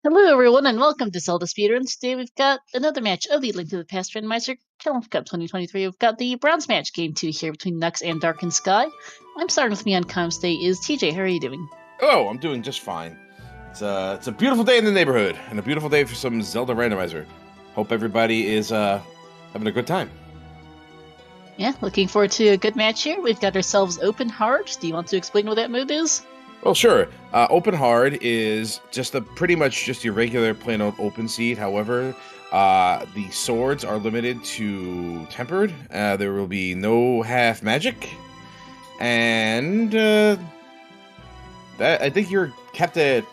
Hello, everyone, and welcome to ZeldaSpeedRuns. Today we've got another match of the Link to the Past Randomizer Challenge Cup 2023. We've got the bronze match, Game 2 here between Knucks and darkened5ky. I'm starting with me on comms today is TJ. How are you doing? Oh, I'm doing just fine. It's a beautiful day in the neighborhood, and a beautiful day for some Zelda Randomizer. Hope everybody is having a good time. Yeah, looking forward to a good match here. We've got ourselves Open Hard. Do you want to explain what that move is? Well, sure. Open Hard is just pretty much just your regular plain old open seed. However, the swords are limited to tempered. There will be no half magic, and that I think you're kept at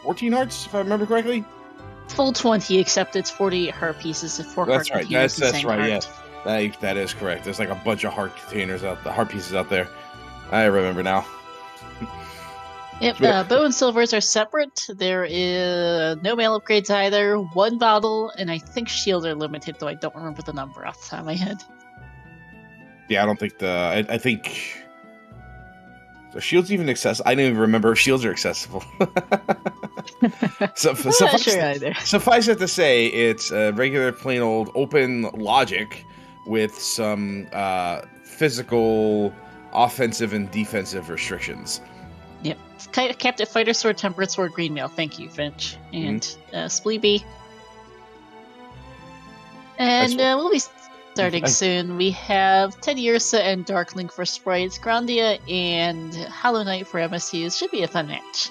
14 hearts, if I remember correctly. Full 20, except it's 48 heart pieces. That's right. That's right. Yes, that is correct. There's like a bunch of heart heart pieces out there. I remember now. Yep, bow and silvers are separate. There is no mail upgrades either. One bottle, and I think shields are limited, though I don't remember the number off the top of my head. Yeah, I don't think I think the shields even accessible. I don't even remember if shields are accessible. Suffice it to say, it's a regular plain old open logic with some physical, offensive, and defensive restrictions. Yep. Kept at Fighter Sword, Temperate Sword, Green Mail. Thank you, Finch. And Spleeby. And we'll be starting soon. We have Teddy Ursa and Darkling for Sprites, Grandia and Hollow Knight for MSCs. Should be a fun match.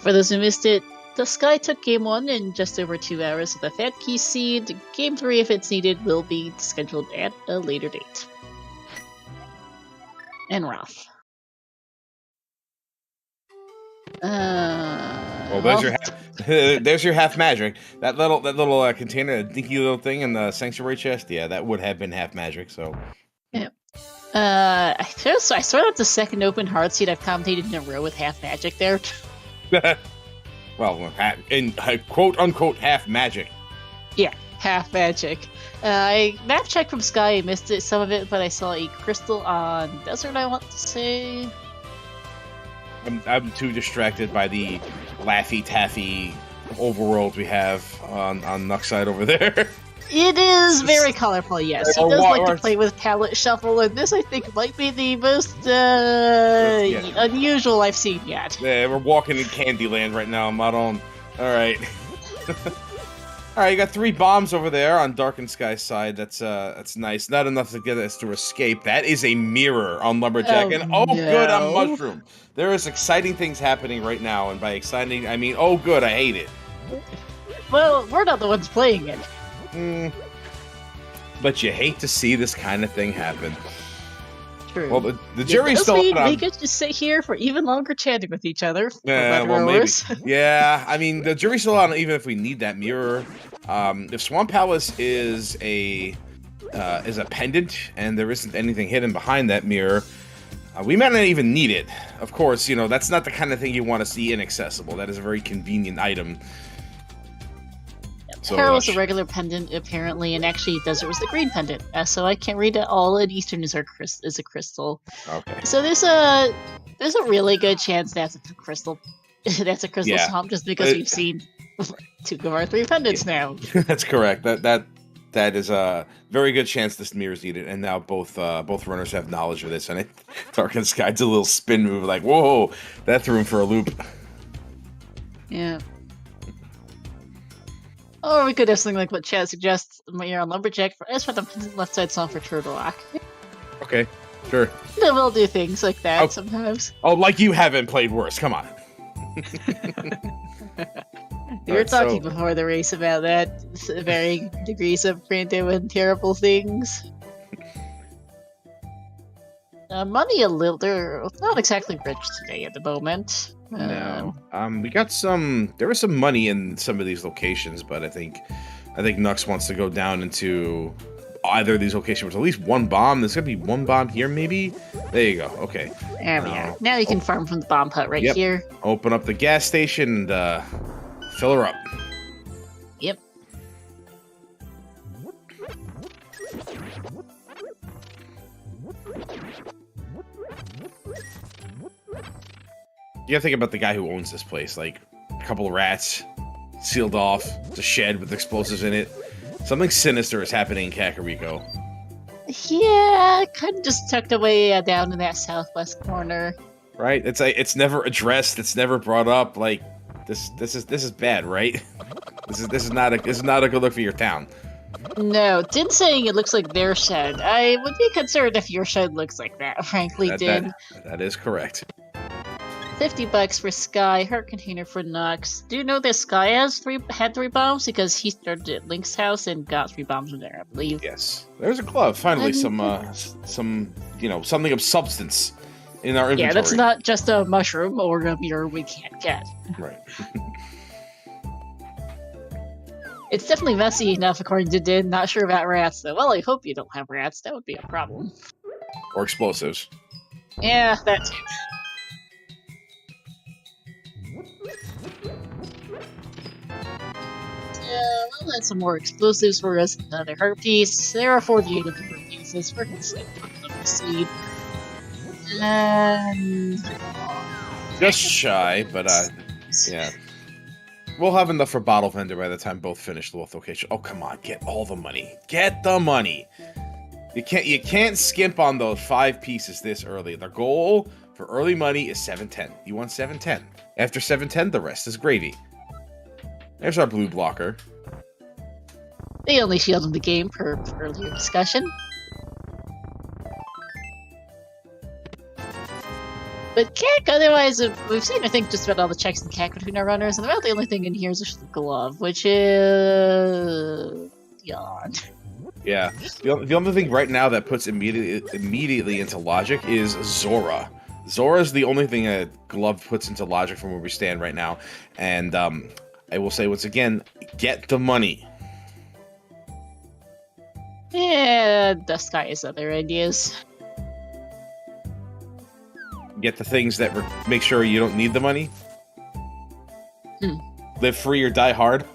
For those who missed it, the Sky took Game 1 in just over 2 hours with a Fat Key seed. Game 3, if it's needed, will be scheduled at a later date. And Ralph. Well, there's your half magic. That little container, that dinky little thing in the sanctuary chest. Yeah, that would have been half magic. So. Yeah. I swear that's the second open hard seed I've commentated in a row with half magic there. Well, in quote unquote half magic. Yeah, half magic. I map checked from Sky. I missed some of it, but I saw a crystal on Desert. I want to say. I'm too distracted by the Laffy Taffy overworld we have on Knuck's side over there. It is very colorful, yes. He does like to play with palette shuffle, and this I think might be the most unusual I've seen yet. Yeah, we're walking in Candyland right now, Maron. Alright. Alright, you got 3 bombs over there on darkened5ky's side. That's nice. Not enough to get us to escape. That is a mirror on Lumberjack. Good, on Mushroom. There is exciting things happening right now, and by exciting, I mean, oh good, I hate it. Well, we're not the ones playing it. But you hate to see this kind of thing happen. True. Well, the jury's still out. We could just sit here for even longer chatting with each other. Yeah, well, maybe. Yeah, I mean, the jury's still out, even if we need that mirror. If Swamp Palace is a pendant, and there isn't anything hidden behind that mirror, we might not even need it. Of course, you know, that's not the kind of thing you want to see inaccessible. That is a very convenient item. So, Terra was a regular pendant, apparently, and actually Desert was the green pendant. So I can't read it all, and Eastern is a crystal. Okay. So there's a really good chance that's a crystal. That's a crystal swamp, just because we've seen 2 of our 3 pendants now. That's correct. That is a very good chance this mirror is needed, and now both runners have knowledge of this. And darkened5ky did a little spin move, like whoa, that threw him for a loop. Yeah. Or we could have something like what Chad suggests here on Lumberjack for the left side song for Turtle Rock. Okay, sure. We'll do things like that sometimes. Oh, like you haven't played worse. Come on. We were talking before the race about that. Varying degrees of random and terrible things. Money a little. They're not exactly rich today at the moment. No. We got some. There was some money in some of these locations, but I think Knucks wants to go down into either of these locations with at least 1 bomb. There's gonna be 1 bomb here, maybe. There you go. Okay. There we are. Now you can farm from the bomb hut right here. Open up the gas station and fill her up. Yep. You gotta think about the guy who owns this place. Like, a couple of rats, sealed off. It's a shed with explosives in it. Something sinister is happening in Kakariko. Yeah, kind of just tucked away down in that southwest corner. Right? It's like it's never addressed. It's never brought up. Like this is bad, right? This is not a good look for your town. No, Din saying it looks like their shed. I would be concerned if your shed looks like that, frankly, Din. That is correct. $50 for Sky, heart container for Knucks. Do you know that Sky had 3 bombs? Because he started at Link's house and got 3 bombs from there, I believe. Yes. There's a glove. Finally, some something of substance in our inventory. Yeah, that's not just a mushroom or a mirror we can't get. Right. It's definitely messy enough, according to Din. Not sure about rats, though. Well, I hope you don't have rats. That would be a problem. Or explosives. Yeah, that too. We'll add some more explosives for us. Another heart piece. There are 48 of the heart pieces. We're going to save the seed. And... just shy, but yeah. We'll have enough for Bottle Vendor by the time both finish the Wolf location. Oh, come on, get all the money. Get the money. You can't skimp on those 5 pieces this early. The goal for early money is 710. You want 710. After 710, the rest is gravy. There's our blue blocker. The only shield in the game per earlier discussion. But Kak, otherwise, we've seen, I think, just about all the checks in Kak between our runners, and about the only thing in here is just the glove, which is... yawn. Yeah. The only thing right now that puts immediately into logic is Zora. Zora is the only thing a glove puts into logic from where we stand right now. And I will say once again, get the money. Yeah, the Sky has other ideas. Get the things that make sure you don't need the money. Live free or die hard.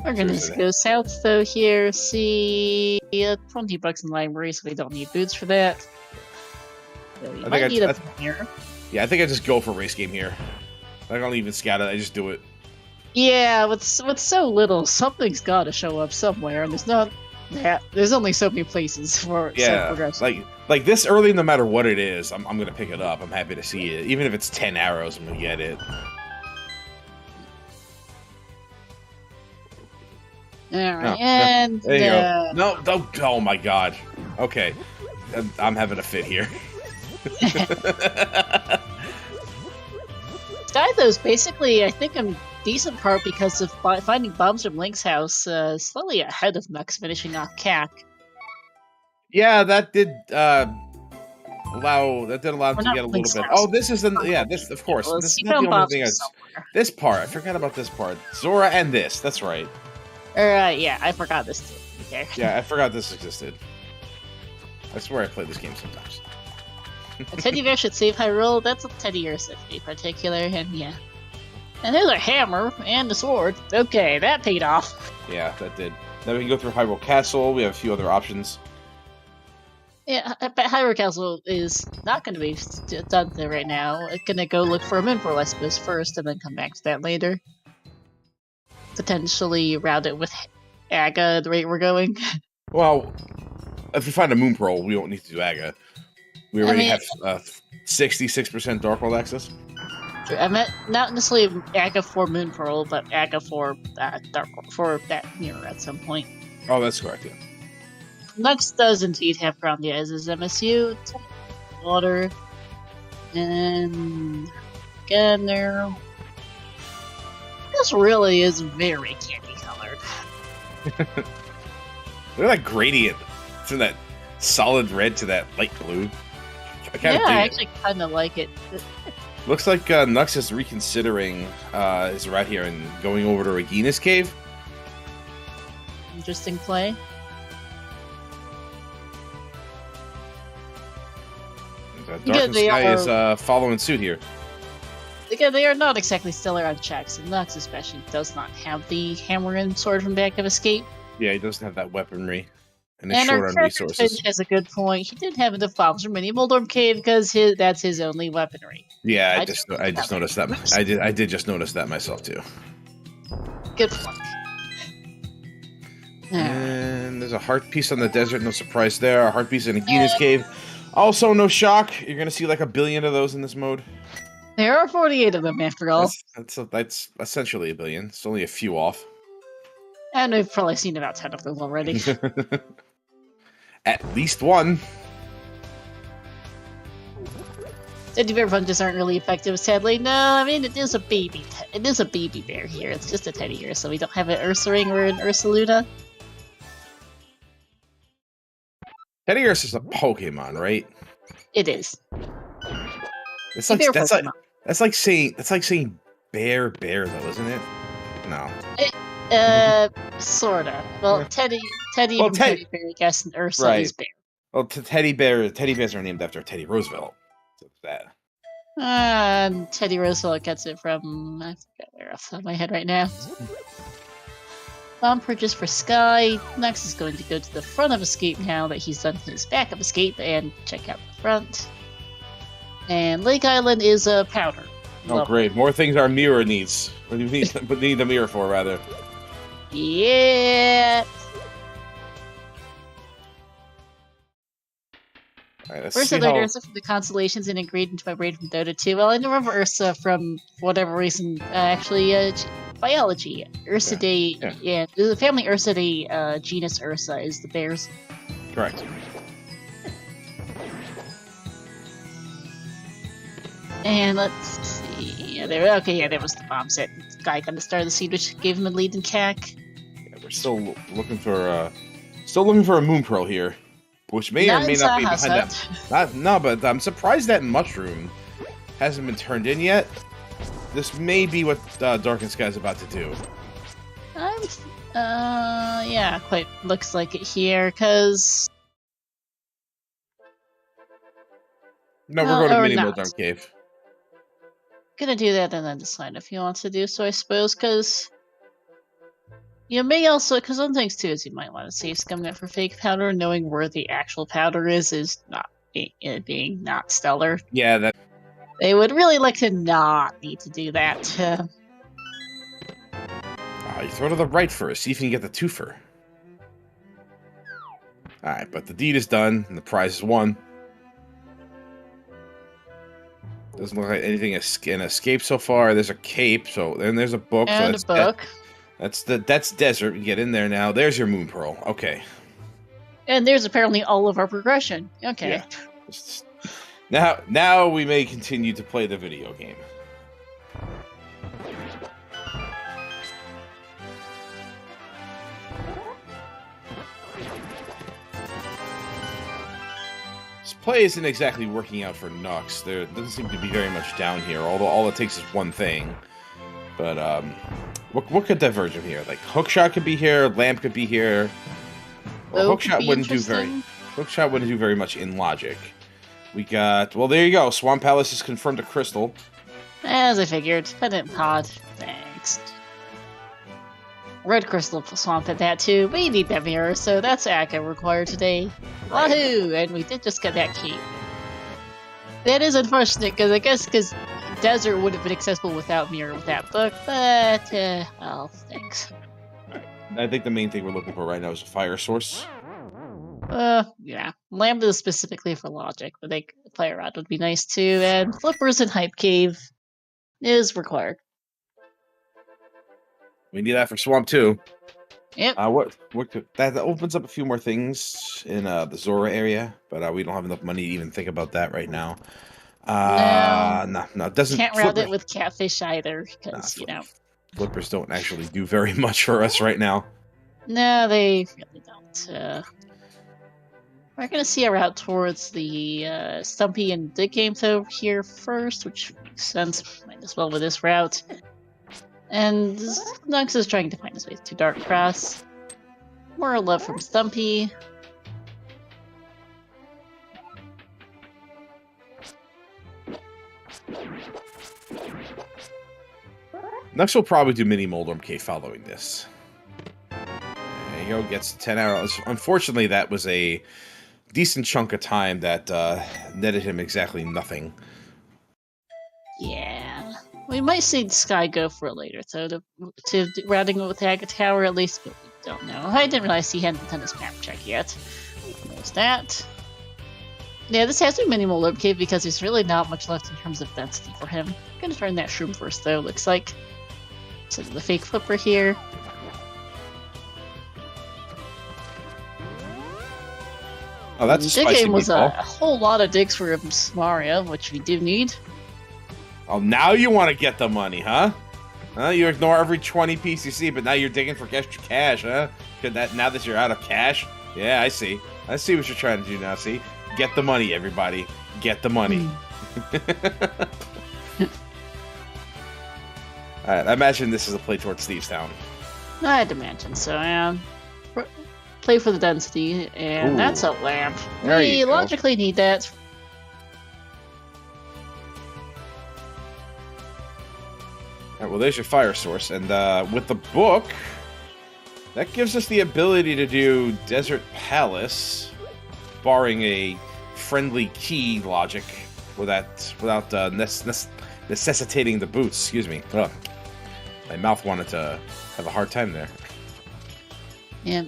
We're gonna go south though here. See, $20 in library, so we don't need boots for that. So we might need them here. Yeah, I think I just go for race game here. I don't even scout it. I just do it. Yeah, with so little, something's got to show up somewhere, and there's not that. There's only so many places for progression. Like this early, no matter what it is, I'm gonna pick it up. I'm happy to see it, even if it's 10 arrows. I'm gonna get it. Alright, and... there you go. No, oh my god. Okay. I'm having a fit here. Sky, though, is basically, I think, a decent part because of finding bombs from Link's house, slightly ahead of Nux finishing off Kak. Yeah, that did allow him to get a little bit. Oh, this is this of course. Well, this is not the only thing. This part, I forgot about this part. Zora and this. That's right. Yeah, I forgot this too. Okay. Yeah, I forgot this existed. I swear I play this game sometimes. A teddy bear should save Hyrule. That's a teddy or in particular, and yeah. And there's a hammer and a sword. Okay, that paid off. Yeah, that did. Then we can go through Hyrule Castle. We have a few other options. Yeah, but Hyrule Castle is not going to be done there right now. It's going to go look for a moon pearl, I suppose, first, and then come back to that later. Potentially route it with Aga at the rate we're going. Well, if we find a moon pearl, we don't need to do Aga. We already have 66% Dark World access. Sure, I meant not necessarily Aga for moon pearl, but Aga for Dark World, for that mirror at some point. Oh, that's correct, yeah. Nux does indeed have Grandia as his MSU. Water. And again, there. This really is very candy colored. Look at that gradient. It's in that solid red to that light blue. I actually kind of like it. Looks like Nux is reconsidering his route here and going over to Regina's cave. Interesting play. Darkened 5ky is following suit here. Again, they are not exactly stellar on checks, and Nux especially does not have the hammer and sword from Back of Escape. Yeah, he doesn't have that weaponry. And it's And our short on character resources. has a good point. He didn't have enough bombs for Mini Moldorm Cave because that's his only weaponry. Yeah, I totally just forgot noticed that. Oops. I did just notice that myself too. Good point. And there's a heart piece on the desert, no surprise there. A heart piece in a Gina's cave. Also, no shock. You're gonna see like 1 billion of those in this mode. There are 48 of them after all. That's essentially 1 billion. It's only a few off. And we've probably seen about 10 of them already. At least one. Teddy bear punches aren't really effective, sadly. No, I mean it is a baby. It is a baby bear here. It's just a teddy bear, so we don't have an Ursa ring or an Ursa Luna. Teddy Ursa is a Pokemon, right? It is. It's like that's like saying bear though, isn't it? No. Sorta. Well, Teddy Well, from Teddy Bear, I guess, and Ursa right. is bear. Well, teddy bears are named after Teddy Roosevelt. So that. And Teddy Roosevelt gets it from I forget where off the top of my head right now. Bomb purchase for Sky. Knucks is going to go to the front of Escape now that he's done his back of Escape and check out the front. And Lake Island is a powder. Oh, great! More things our mirror needs. What do you need the mirror for, rather? Yeah. All right, Ursa learned Ursa from the Constellations and ingrained into my brain from Dota 2. Well, I remember Ursa from whatever reason, biology. Ursa Day, yeah, the family Ursidae, genus Ursa is the bears. Correct. And let's see. Yeah, there was the bomb set. Guy got the start of the seed, which gave him a lead in CAC. Yeah, we're still looking for a moon pearl here, which may or may not be behind that. No, but I'm surprised that mushroom hasn't been turned in yet. This may be what darkened5ky is about to do. Yeah, quite looks like it here, because... No, we're going to Mini Moldorm Cave. Gonna do that and then decide if you want to do so, I suppose, because... You may also, because one thing too is you might want to save scumming it for fake powder, knowing where the actual powder is not being not stellar. Yeah, that... They would really like to not need to do that. You throw to the right first, see if you can get the twofer. Alright, but the deed is done, and the prize is won. Doesn't look like anything can escape so far. There's a cape, so then there's a book. And so a book. That's desert. You get in there now. There's your moon pearl. Okay. And there's apparently all of our progression. Okay. Yeah. Now we may continue to play the video game. This play isn't exactly working out for Knucks. There doesn't seem to be very much down here, although all it takes is one thing. But, what could diverge from here? Like, hookshot could be here, lamp could be here. Well, hookshot wouldn't do very much in logic. We got, well, there you go. Swamp Palace has confirmed a crystal. As I figured. Pendant pod. Thanks. Red crystal swamp at that too. We need that mirror, so that's Akka required today. Right. Wahoo! And we did just get that key. That is unfortunate, because desert would have been accessible without mirror with that book, but, well, thanks. Right. I think the main thing we're looking for right now is a fire source. Yeah. Lambda is specifically for logic, but fire rod would be nice too, and flippers and hype cave is required. We need that for Swamp 2. Yep. That opens up a few more things in the Zora area, but we don't have enough money to even think about that right now. No, it doesn't. Can't route it with catfish either, because flippers don't actually do very much for us right now. No, they really don't. We're gonna see a route towards the Stumpy and Dig Games over here first, which makes sense. Might as well with this route. And Knucks is trying to find his way to Dark Cross. More love from Stumpy. Knucks will probably do Mini Moldorm Cave following this. hero gets 10 arrows. Unfortunately, that was a decent chunk of time that netted him exactly nothing. Yeah. We might see Sky go for it later, so to rounding it with the Agate Tower at least, but we don't know. I didn't realize he hadn't done his map check yet. There's that. Yeah, this has to be minimal load cave because there's really not much left in terms of density for him. I'm gonna turn that shroom first though, looks like. So the fake flipper here. Oh, that's a spicy Dig game was a meatball. whole lot of digs for Mario, which we do need. Oh, now you want to get the money, huh? You ignore every 20 piece you see, but now you're digging for extra cash, huh? Now that you're out of cash? Yeah, I see. I see what you're trying to do now, see? Get the money, everybody. Get the money. Alright, I imagine this is a play towards Steve's Town. I'd imagine so, play for the density, and Ooh. that's a lamp. There We you go. logically need that. Alright, well, there's your fire source, and with the book, that gives us the ability to do Desert Palace, barring a friendly key logic, without necessitating the boots. Excuse me. Ugh. My mouth wanted to have a hard time there. Yeah.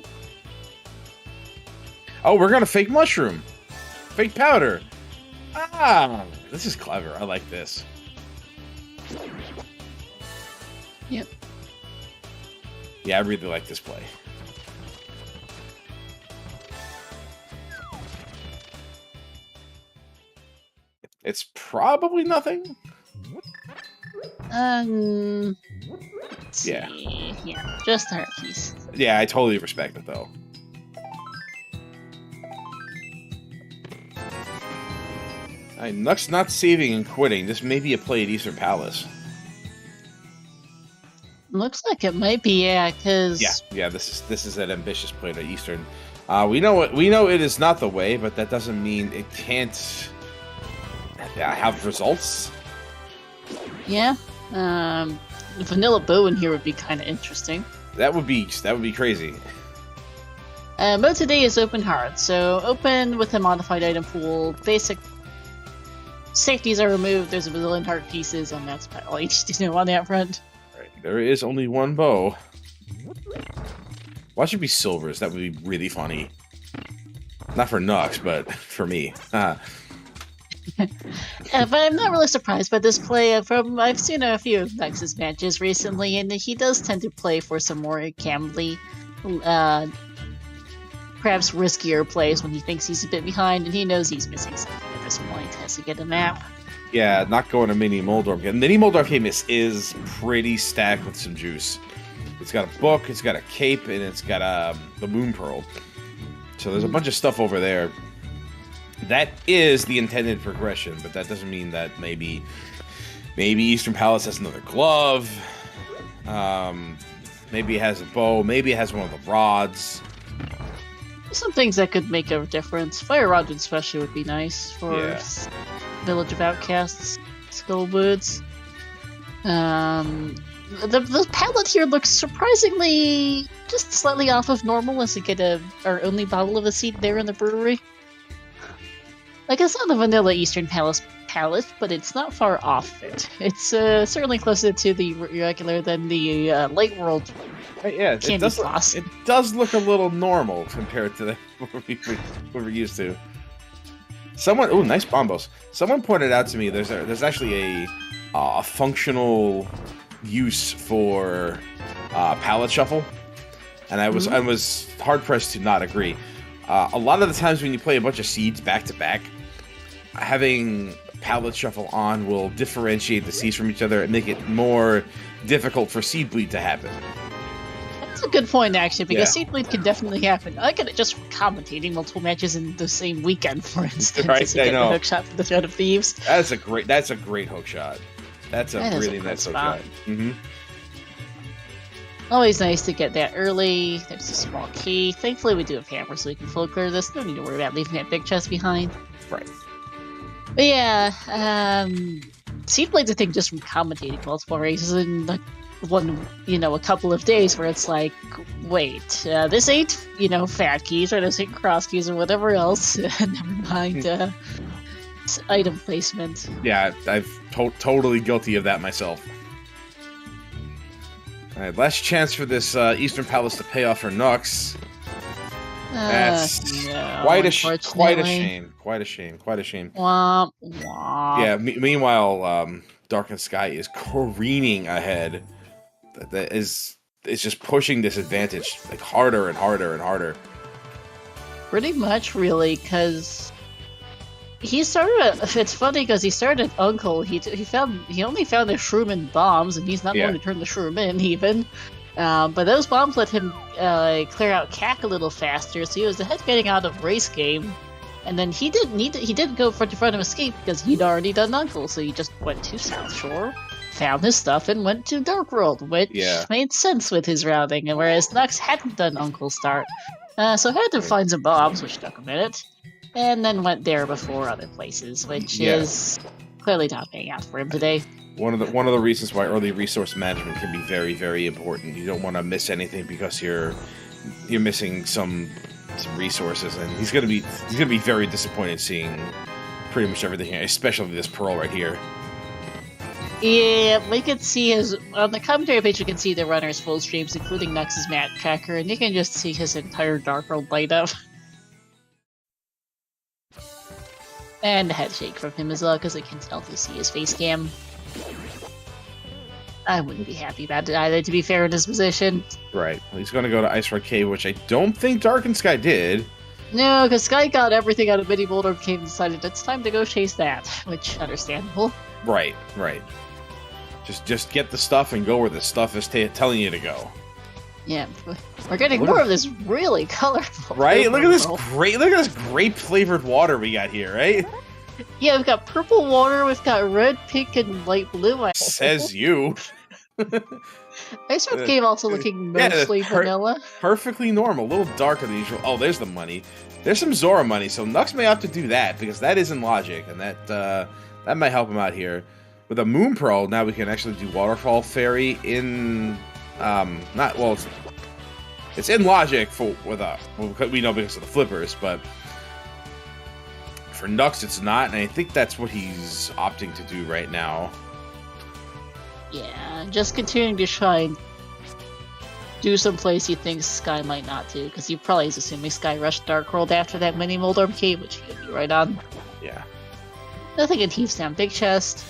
Oh, we're gonna fake mushroom, fake powder. Ah, this is clever. I like this. Yep. Yeah, I really like this play. It's probably nothing. Let's Yeah. see. Yeah, just a heart piece. Yeah, I totally respect it though. Knucks not saving and quitting. This may be a play at Eastern Palace. Looks like it might be, yeah, because... Yeah. This is an ambitious play to Eastern. We know it is not the way, but that doesn't mean it can't have results. Yeah. Vanilla Bow in here would be kind of interesting. That would be crazy. Mode today is open hard, so open with a modified item pool. Basic safeties are removed. There's a bazillion heart pieces, and that's about all you need to know on that front. Right. There is only one bow. Why should it be silvers? That would be really funny. Not for Nux, but for me. But I'm not really surprised by this play. I've seen a few of Nux's matches recently, and he does tend to play for some more gambly, perhaps riskier plays when he thinks he's a bit behind, and he knows he's missing something at this point. Has to get a map. Yeah, not going to Mini Moldorf game. Mini Moldorf game is pretty stacked with some juice. It's got a book, it's got a cape, and it's got the Moon Pearl. So there's a bunch of stuff over there. That is the intended progression, but that doesn't mean that maybe Eastern Palace has another glove. Maybe it has a bow. Maybe it has one of the rods. Some things that could make a difference. Fire Rod especially would be nice for Village of Outcasts, Skullwoods. The palette here looks surprisingly just slightly off of normal as we get our only bottle of a seed there in the brewery. Like, it's not the vanilla Eastern Palace palette, but it's not far off it. It's certainly closer to the regular than the Light World candy floss. It does look a little normal compared to what we're used to. Ooh, nice bombos. Someone pointed out to me there's actually a functional use for palette shuffle, and I was hard pressed to not agree. A lot of the times when you play a bunch of seeds back to back, having palette shuffle on will differentiate the seeds from each other and make it more difficult for seed bleed to happen. That's a good point, actually, because seed bleed can definitely happen. I get it just from commentating multiple matches in the same weekend, for instance. Right, to get the hook shot for the Thread of Thieves. That's a great hook shot. That's a really nice hook shot. Mm-hmm. Always nice to get that early. There's a small key. Thankfully, we do have hammer, so we can flow clear this. No need to worry about leaving that big chest behind. Right. But yeah, Seed Blades, I think, just from commentating multiple races, and like, a couple of days where it's like, wait, this ain't, fat keys or this ain't cross keys or whatever else. Never mind item placement. Yeah, I'm totally guilty of that myself. All right, last chance for this Eastern Palace to pay off for Knucks. That's quite a shame. Quite a shame. Womp, womp. Yeah. Meanwhile, darkened5ky is careening ahead. That is just pushing this advantage like harder and harder and harder. Pretty much, really, because he started. It's funny because he started Uncle. He only found the shroom and bombs, and he's not going to turn the shroom in even. But those bombs let him clear out Cack a little faster, so he was ahead getting out of race game. And then he didn't go front to front of escape because he'd already done Uncle, so he just went to South Shore, found his stuff, and went to Dark World, which made sense with his routing. And whereas Knucks hadn't done Uncle start, so had to find some bombs, which took a minute, and then went there before other places, which is clearly not paying out for him today. One of the reasons why early resource management can be very, very important. You don't want to miss anything because you're missing some resources, and he's gonna be very disappointed seeing pretty much everything here, especially this pearl right here. Yeah, we can see on the commentary page. You can see the runner's full streams, including Knucks' Mad Tracker, and you can just see his entire Dark World light up. And a head shake from him as well, because I can tell to see his face cam. I wouldn't be happy about it either, to be fair, in his position. Right. Well, he's going to go to Ice Rock Cave, which I don't think darkened5ky did. No, because Sky got everything out of Mini Boulder Cave and decided it's time to go chase that, which understandable. Right. Just get the stuff and go where the stuff is telling you to go. Yeah, we're getting more of this really colorful. Right? Look at this grape flavored water we got here, right? Yeah, we've got purple water, we've got red, pink, and light blue. Says you. Ice Rock Cave also looking mostly vanilla. Perfectly normal, a little darker than usual. Oh, there's the money. There's some Zora money, so Knucks may have to do that, because that isn't logic, and that might help him out here. With a Moon Pearl, now we can actually do Waterfall Fairy in... it's in logic we know because of the flippers, but for Knucks it's not, and I think that's what he's opting to do right now. Yeah, just continuing to try and do someplace he thinks Sky might not do, because he probably is assuming Sky rushed Dark World after that mini Moldorm Cave, which he could be right on. Yeah. Nothing in Heaves down Big Chest.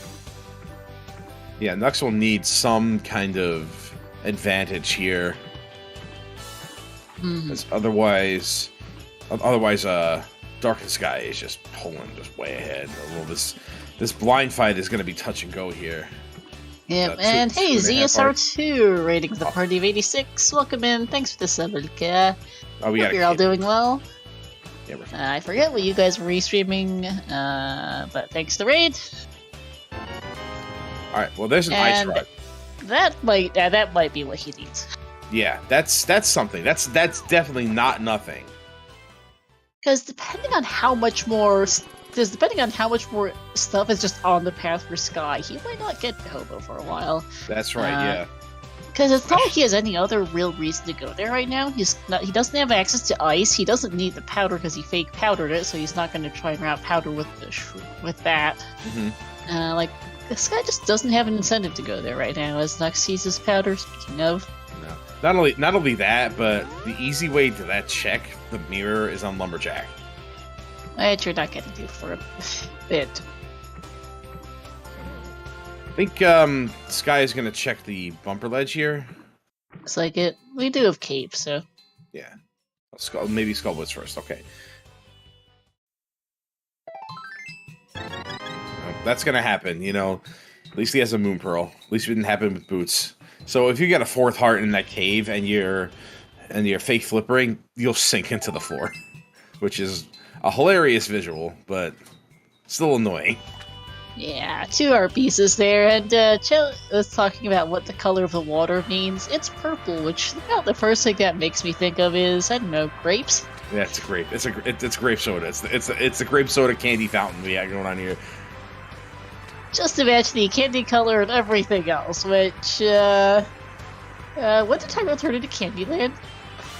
Yeah, Knucks will need some kind of advantage here. Otherwise, darkened5ky is just pulling just way ahead. Well, this blind fight is going to be touch and go here. Yep, and hey, ZSR2, rating for the party of 86. Welcome in, thanks for the sub, Ilka. Oh, we got you're all doing well. Yeah, we're fine. I forget what you guys were restreaming, but thanks to raid. Alright, well there's an ice rock. That might be what he needs. Yeah, that's something. That's definitely not nothing. Because depending on how much more stuff is just on the path for Sky, he might not get to Hobo for a while. That's right, yeah. Because it's not like he has any other real reason to go there right now. He doesn't have access to ice. He doesn't need the powder because he fake powdered it, so he's not going to try and route powder with that. Sky just doesn't have an incentive to go there right now, as Knucks sees his powder. Speaking of. No. Not only that, but the easy way to that check the mirror is on Lumberjack. Which you're not getting to for a bit. I think Sky is going to check the bumper ledge here. Looks like it. We do have Cape, so... Yeah. Maybe Skullwoods first, okay. That's going to happen, At least he has a Moon Pearl. At least it didn't happen with Boots. So if you get a 4th heart in that cave and you're fake flippering, you'll sink into the floor. Which is a hilarious visual, but still annoying. Yeah, 2 art pieces there, and Chill was talking about what the color of the water means. It's purple, which about the first thing that makes me think of is, I don't know, grapes? Yeah, it's a grape. It's grape soda. It's the grape soda candy fountain we got going on here. Just to match the candy color and everything else, which, when did Tyrell turn into Candyland?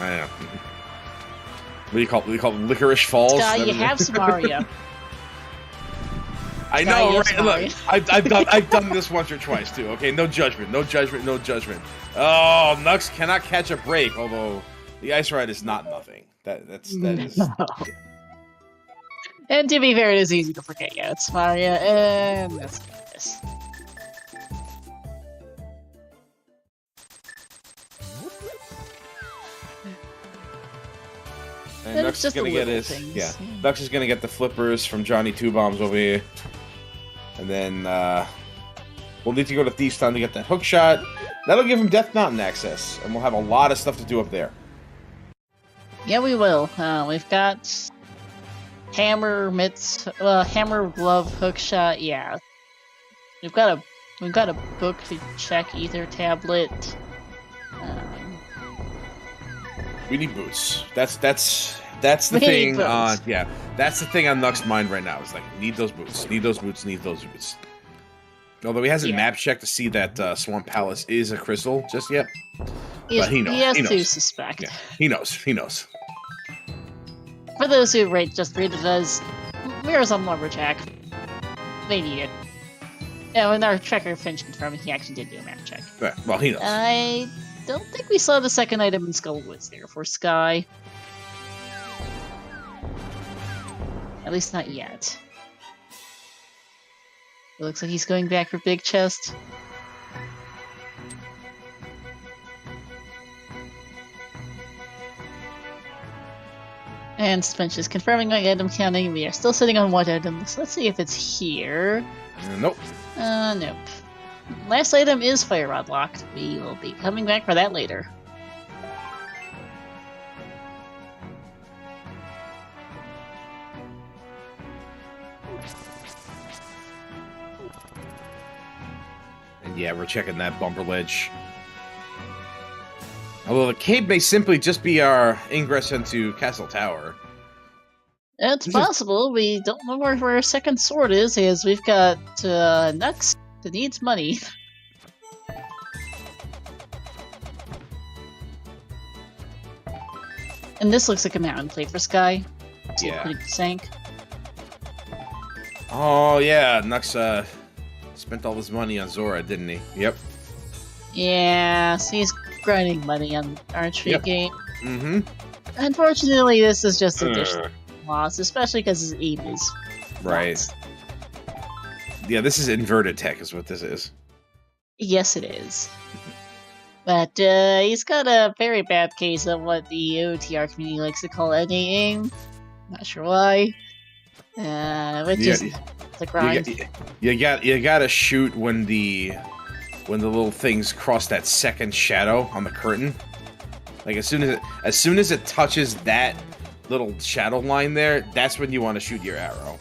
I know. What do you call it? We call it Licorice Falls? Sky, you have Samaria. I know, right? Look, I've done this once or twice, too, okay? No judgment, no judgment, no judgment. Oh, Knucks cannot catch a break, although the ice ride is not nothing. That is... Yeah. And to be fair, it is easy to forget. Yeah, it's Maria, and let's do this. And Knucks is gonna get his... Yeah, Knucks is gonna get the flippers from Johnny Two Bombs over here. And then, we'll need to go to Thief's Town to get that hook shot. That'll give him Death Mountain access, and we'll have a lot of stuff to do up there. Yeah, we will. We've got... Hammer, mitts, hammer, glove, hook shot, yeah. We've got a book to check, either tablet. We need boots. That's the thing on that's the thing on Knuck's mind right now. It's like need those boots, need those boots, need those boots. Although he hasn't map checked to see that Swamp Palace is a crystal just yet. But he knows. He has to suspect. Yeah, he knows. He knows. For those who just read it as Mirrors on Lumberjack, they need it. Yeah, when our tracker finished confirming, he actually did do a map check. Yeah, well, he knows. I don't think we saw the second item in Skullwoods there for Sky. At least not yet. It looks like he's going back for Big Chest. And Spench is confirming my item counting. We are still sitting on one item, so let's see if it's here. Nope. Nope. Last item is Fire Rod locked. We will be coming back for that later. And yeah, we're checking that bumper ledge. Although the cave may simply just be our ingress into Castle Tower. It's possible. We don't know where our second sword is, as we've got Knucks that needs money. And this looks like a mountain plate for Sky. Yeah. Sank. Oh yeah, Knucks spent all his money on Zora, didn't he? Yep. Yeah, so he's grinding money on Archery game. Mm-hmm. Unfortunately, this is just additional loss, especially because his aim is right. lost. Yeah, this is inverted tech, is what this is. Yes, it is. But he's got a very bad case of what the OTR community likes to call NA aim. Not sure why. Which is the grind. You gotta shoot when the little things cross that second shadow on the curtain. Like as soon as it touches that little shadow line there, that's when you want to shoot your arrow.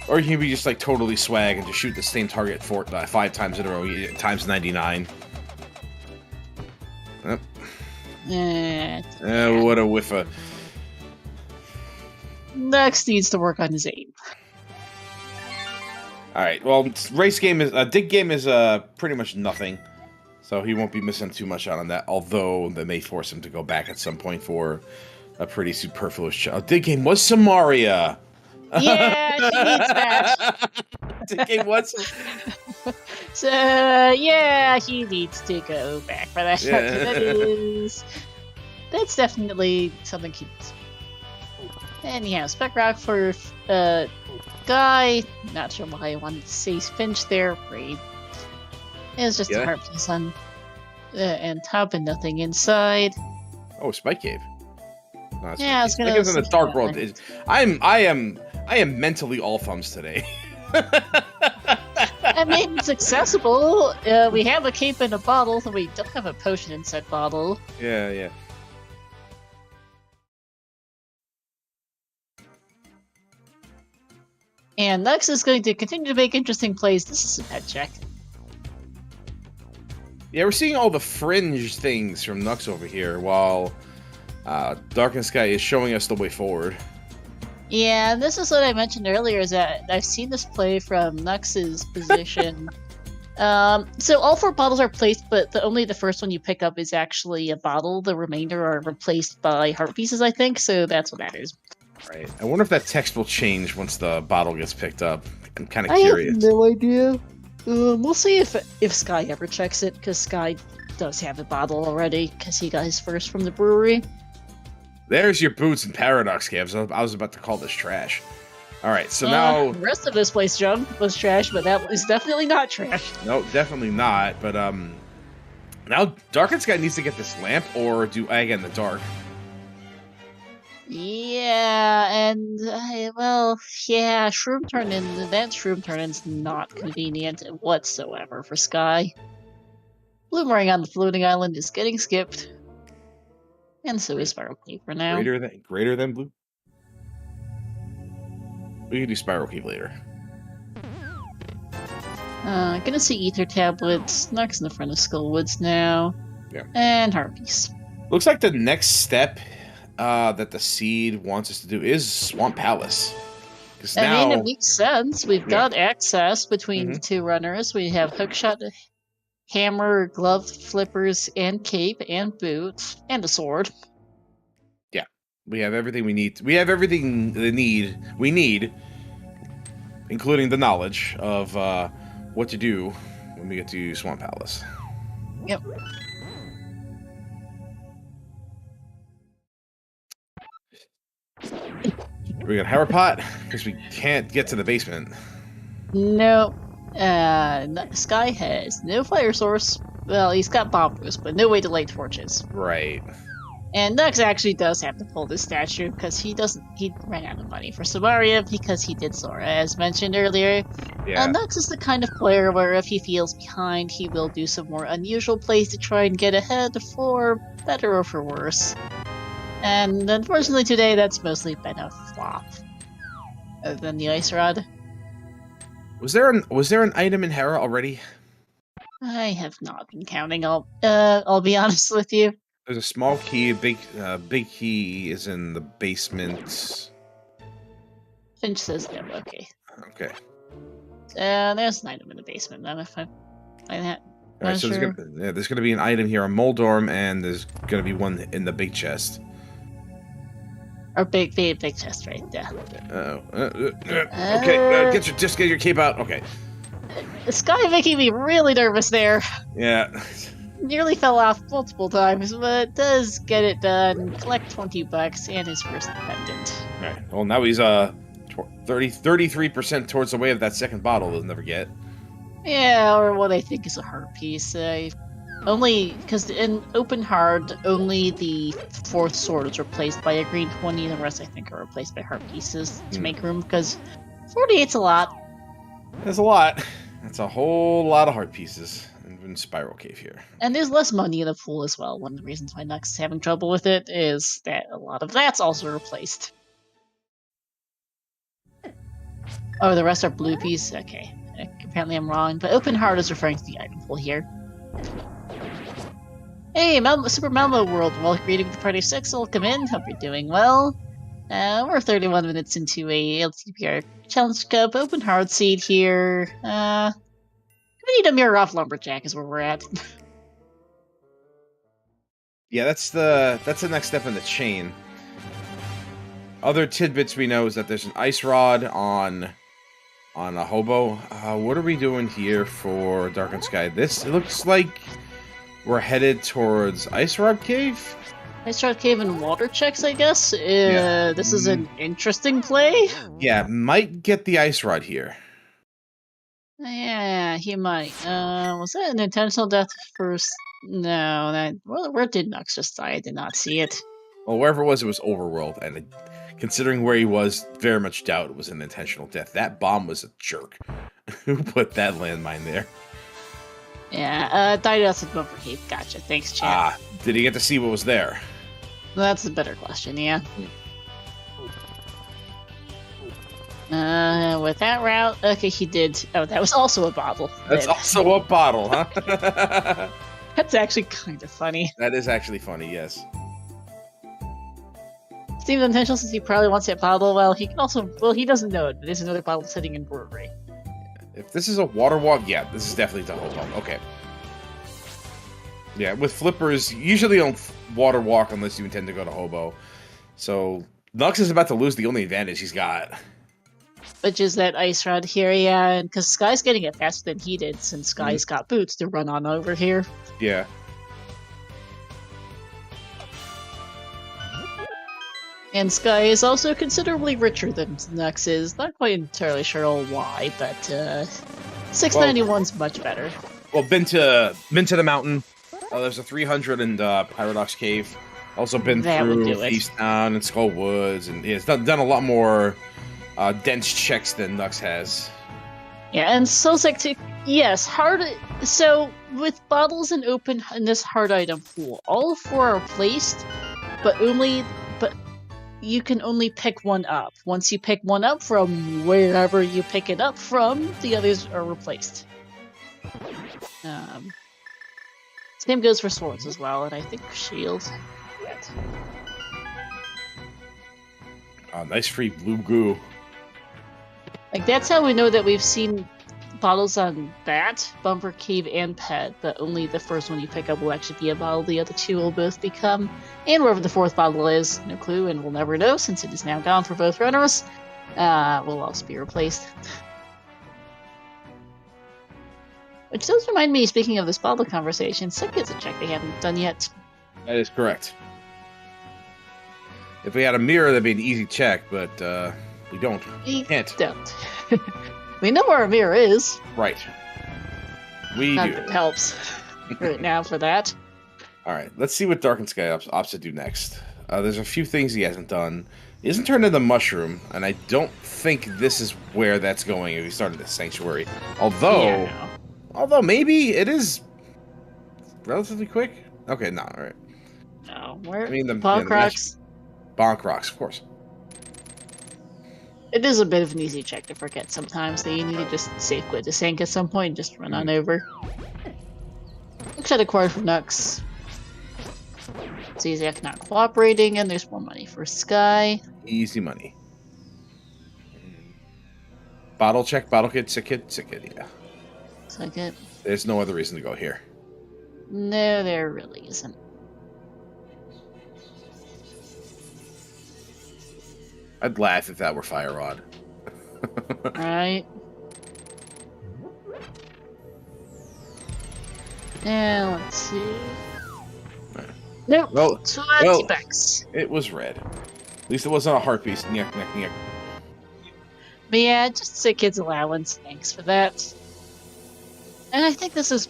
Or you can be just like totally swag and just shoot the same target 5 times in a row, times 99. What a whiffa. Next needs to work on his aim. Alright, well, race game is... dig game is pretty much nothing. So he won't be missing too much out on that, although they may force him to go back at some point for a pretty superfluous child. Dig game was Samaria! Yeah, she needs that. Dig game was... So, yeah, he needs to go back for that. Yeah. That's definitely something cute. And yeah, Spec Rock for Guy. Not sure why I wanted to say Finch there. Raid. It was just a heart piece on and top and nothing inside. Oh, Spike Cave. No, yeah, I was gonna. In the Dark World. I am mentally all thumbs today. I mean, it's accessible. We have a cape in a bottle, and we don't have a potion in said bottle. Yeah. And Nux is going to continue to make interesting plays. This is a pet check. Yeah, we're seeing all the fringe things from Nux over here, while darkened5ky is showing us the way forward. Yeah, this is what I mentioned earlier, is that I've seen this play from Knucks's position. So all 4 bottles are placed, but only the first one you pick up is actually a bottle. The remainder are replaced by heart pieces, I think, so that's what matters. Right. I wonder if that text will change once the bottle gets picked up. I'm kind of I curious. have no idea. We'll see if Sky ever checks it, because Sky does have a bottle already, because he got his first from the brewery. There's your boots and paradox caves. I was about to call this trash. All right, so now the rest of this place, John, was trash, but that was definitely not trash. No, definitely not. But now darkened5ky needs to get this lamp, or do egg in the dark. Yeah, and shroom turn-in. That shroom turn-in's not convenient whatsoever for Sky. Bloomerang on the floating island is getting skipped. And so is Spiral Cave for now. Greater than blue? We can do Spiral Cave later. Gonna see Ether Tablets. Knucks in the front of Skullwoods now. Yeah. And Harpies. Looks like the next step that the seed wants us to do is Swamp Palace. I mean, it makes sense. We've got access between the 2 runners. We have Hookshot, Hammer, Glove, Flippers, and Cape, and Boots, and a sword. Yeah, we have everything we need. We have everything we need, including the knowledge of what to do when we get to Swamp Palace. Yep. We got Power Pot because we can't get to the basement. No. Sky has no fire source. Well, he's got bomb boost, but no way to light torches. Right. And Nux actually does have to pull this statue because he ran out of money for Samaria because he did Sora, as mentioned earlier. Yeah. Nux is the kind of player where if he feels behind, he will do some more unusual plays to try and get ahead, for better or for worse. And unfortunately today, that's mostly been a flop. Other than the Ice Rod. Was there an item in Hera already? I have not been counting. I'll be honest with you. There's a small key. Big key is in the basement. Finch says no. Okay. Okay. There's an item in the basement. Then if I find that. All right. So sure. there's gonna be an item here on Moldorm, and there's gonna be one in the big chest. Or big chest, right? Yeah. Okay. Get your cape out. Okay. Sky making me really nervous there. Yeah. Nearly fell off multiple times, but does get it done. Collect $20 and his first pendant. All right. Well, now he's 33% towards the way of that second bottle. He'll never get. Yeah, or what I think is a heart piece. Only because in open hard, only the 4th sword is replaced by a green 20, and the rest I think are replaced by heart pieces to make room. Because 48's a lot. That's a lot. That's a whole lot of heart pieces in Spiral Cave here. And there's less money in the pool as well. One of the reasons why Nux is having trouble with it is that a lot of that's also replaced. Oh, the rest are blue piece? Okay. Apparently I'm wrong, but open heart is referring to the item pool here. Hey, Super Malmo World, well, greeting the party 6, welcome in, hope you're doing well. We're 31 minutes into a ALttPR Challenge Cup, open hard seed here. We need a mirror off Lumberjack is where we're at. Yeah, that's the next step in the chain. Other tidbits we know is that there's an ice rod on a hobo. What are we doing here for darkened5ky? It looks like we're headed towards Ice Rod Cave? Ice Rod Cave and water checks, I guess? Yeah. This is an interesting play? Yeah, might get the Ice Rod here. Yeah, he might. Was that an intentional death first? No, where did Nux just die? I did not see it. Well, wherever it was overworld, and considering where he was, very much doubt it was an intentional death. That bomb was a jerk. Who put that landmine there? Yeah, died outside Bumper Cave. Gotcha. Thanks, chat. Did he get to see what was there? That's a better question, yeah. With that route, okay, he did. Oh, that was also a bottle. That's also a bottle, huh? That's actually kind of funny. That is actually funny, yes. Seems intentional since he probably wants that bottle. Well, he can also... Well, he doesn't know it, but there's another bottle sitting in brewery. If this is a water walk, yeah, this is definitely the hobo. Okay. Yeah, with flippers, usually don't water walk unless you intend to go to hobo. So, Knucks is about to lose the only advantage he's got. Which is that ice rod here, yeah, and because Sky's getting it faster than he did, since Sky's got boots to run on over here. Yeah. And Sky is also considerably richer than Knucks is. Not quite entirely sure why, but 691's much better. Well, been to the mountain. There's a 300 in Paradox Cave. Also been through Feast Town and Skull Woods, and it's done a lot more dense checks than Knucks has. Yeah, and Solzek, yes, hard. So with bottles and open in this hard item pool, all four are placed, but you can only pick one up. Once you pick one up from wherever you pick it up from, the others are replaced. Same goes for swords as well, and I think shields. Nice free blue goo. Like, that's how we know that we've seen bottles on that, Bumper, Cave, and Pet, but only the first one you pick up will actually be a bottle, the other two will both become. And wherever the fourth bottle is, no clue, and we'll never know since it is now gone for both runners, will also be replaced. Which does remind me, speaking of this bottle conversation, Sick gets a check they haven't done yet. That is correct. If we had a mirror, that'd be an easy check, but we don't. We can't. Don't. We know where a mirror is. Right. We Not do. that it helps right now for that. Alright, let's see what darkened5ky opts to do next. There's a few things he hasn't done. He hasn't turned into mushroom, and I don't think this is where that's going if he started the sanctuary. Although maybe it is relatively quick. Okay, no, alright. No, where? I mean, the Bonk Rocks. Bonk Rocks, of course. It is a bit of an easy check to forget sometimes that you need to just safe quit the sink at some point and just run on over. Looks at acquired from Knucks. Zizek not cooperating, and there's more money for Sky. Easy money. Bottle check, bottle kid, sick kid, yeah. Second. There's no other reason to go here. No, there really isn't. I'd laugh if that were Fire Rod. Right. Now, let's see. Right. Nope. Well, 20 bucks. It was red. At least it wasn't a heart piece. Nyek, nyek, nyek. But yeah, just Sick Kid's allowance. Thanks for that. And I think this is,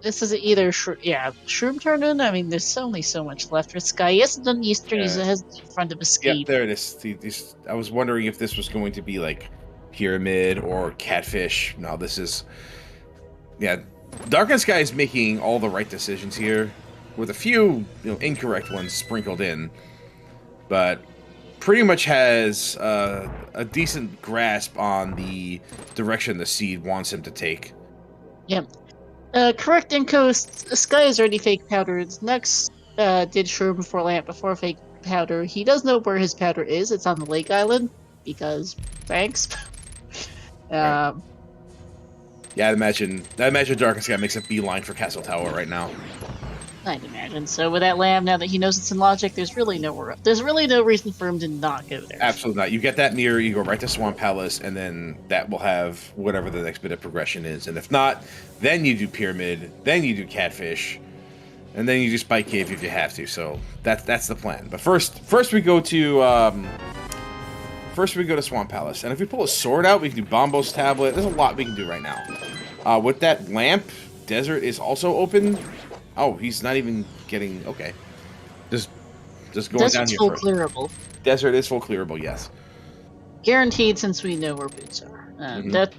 this is either Shroom turn-in. I mean, there's only so much left for Sky. He hasn't done Eastern, he has in front of Escape. Yep, there it is. I was wondering if this was going to be like Pyramid or Catfish. No, this is... Yeah, darkened5ky is making all the right decisions here, with a few incorrect ones sprinkled in, but pretty much has a decent grasp on the direction the seed wants him to take. Yep. Correct Inco, Sky is already fake powdered. Knucks did Shroom before Lamp before fake powder. He does know where his powder is. It's on the Lake Island, because thanks. Right. Yeah, I'd imagine darkened5ky makes a beeline for Castle Tower right now. I'd imagine. So with that Lamb, now that he knows it's in Logic, there's really no reason for him to not go there. Absolutely not. You get that mirror, you go right to Swamp Palace, and then that will have whatever the next bit of progression is. And if not, then you do Pyramid, then you do Catfish, and then you do Spike Cave if you have to. So that's the plan. But first we go to Swamp Palace, and if we pull a sword out, we can do Bombo's Tablet. There's a lot we can do right now. With that lamp, Desert is also open. Oh, he's not even getting... Okay. Just going Desert's down here full first. clearable. Desert is full clearable, yes. Guaranteed, since we know where boots are.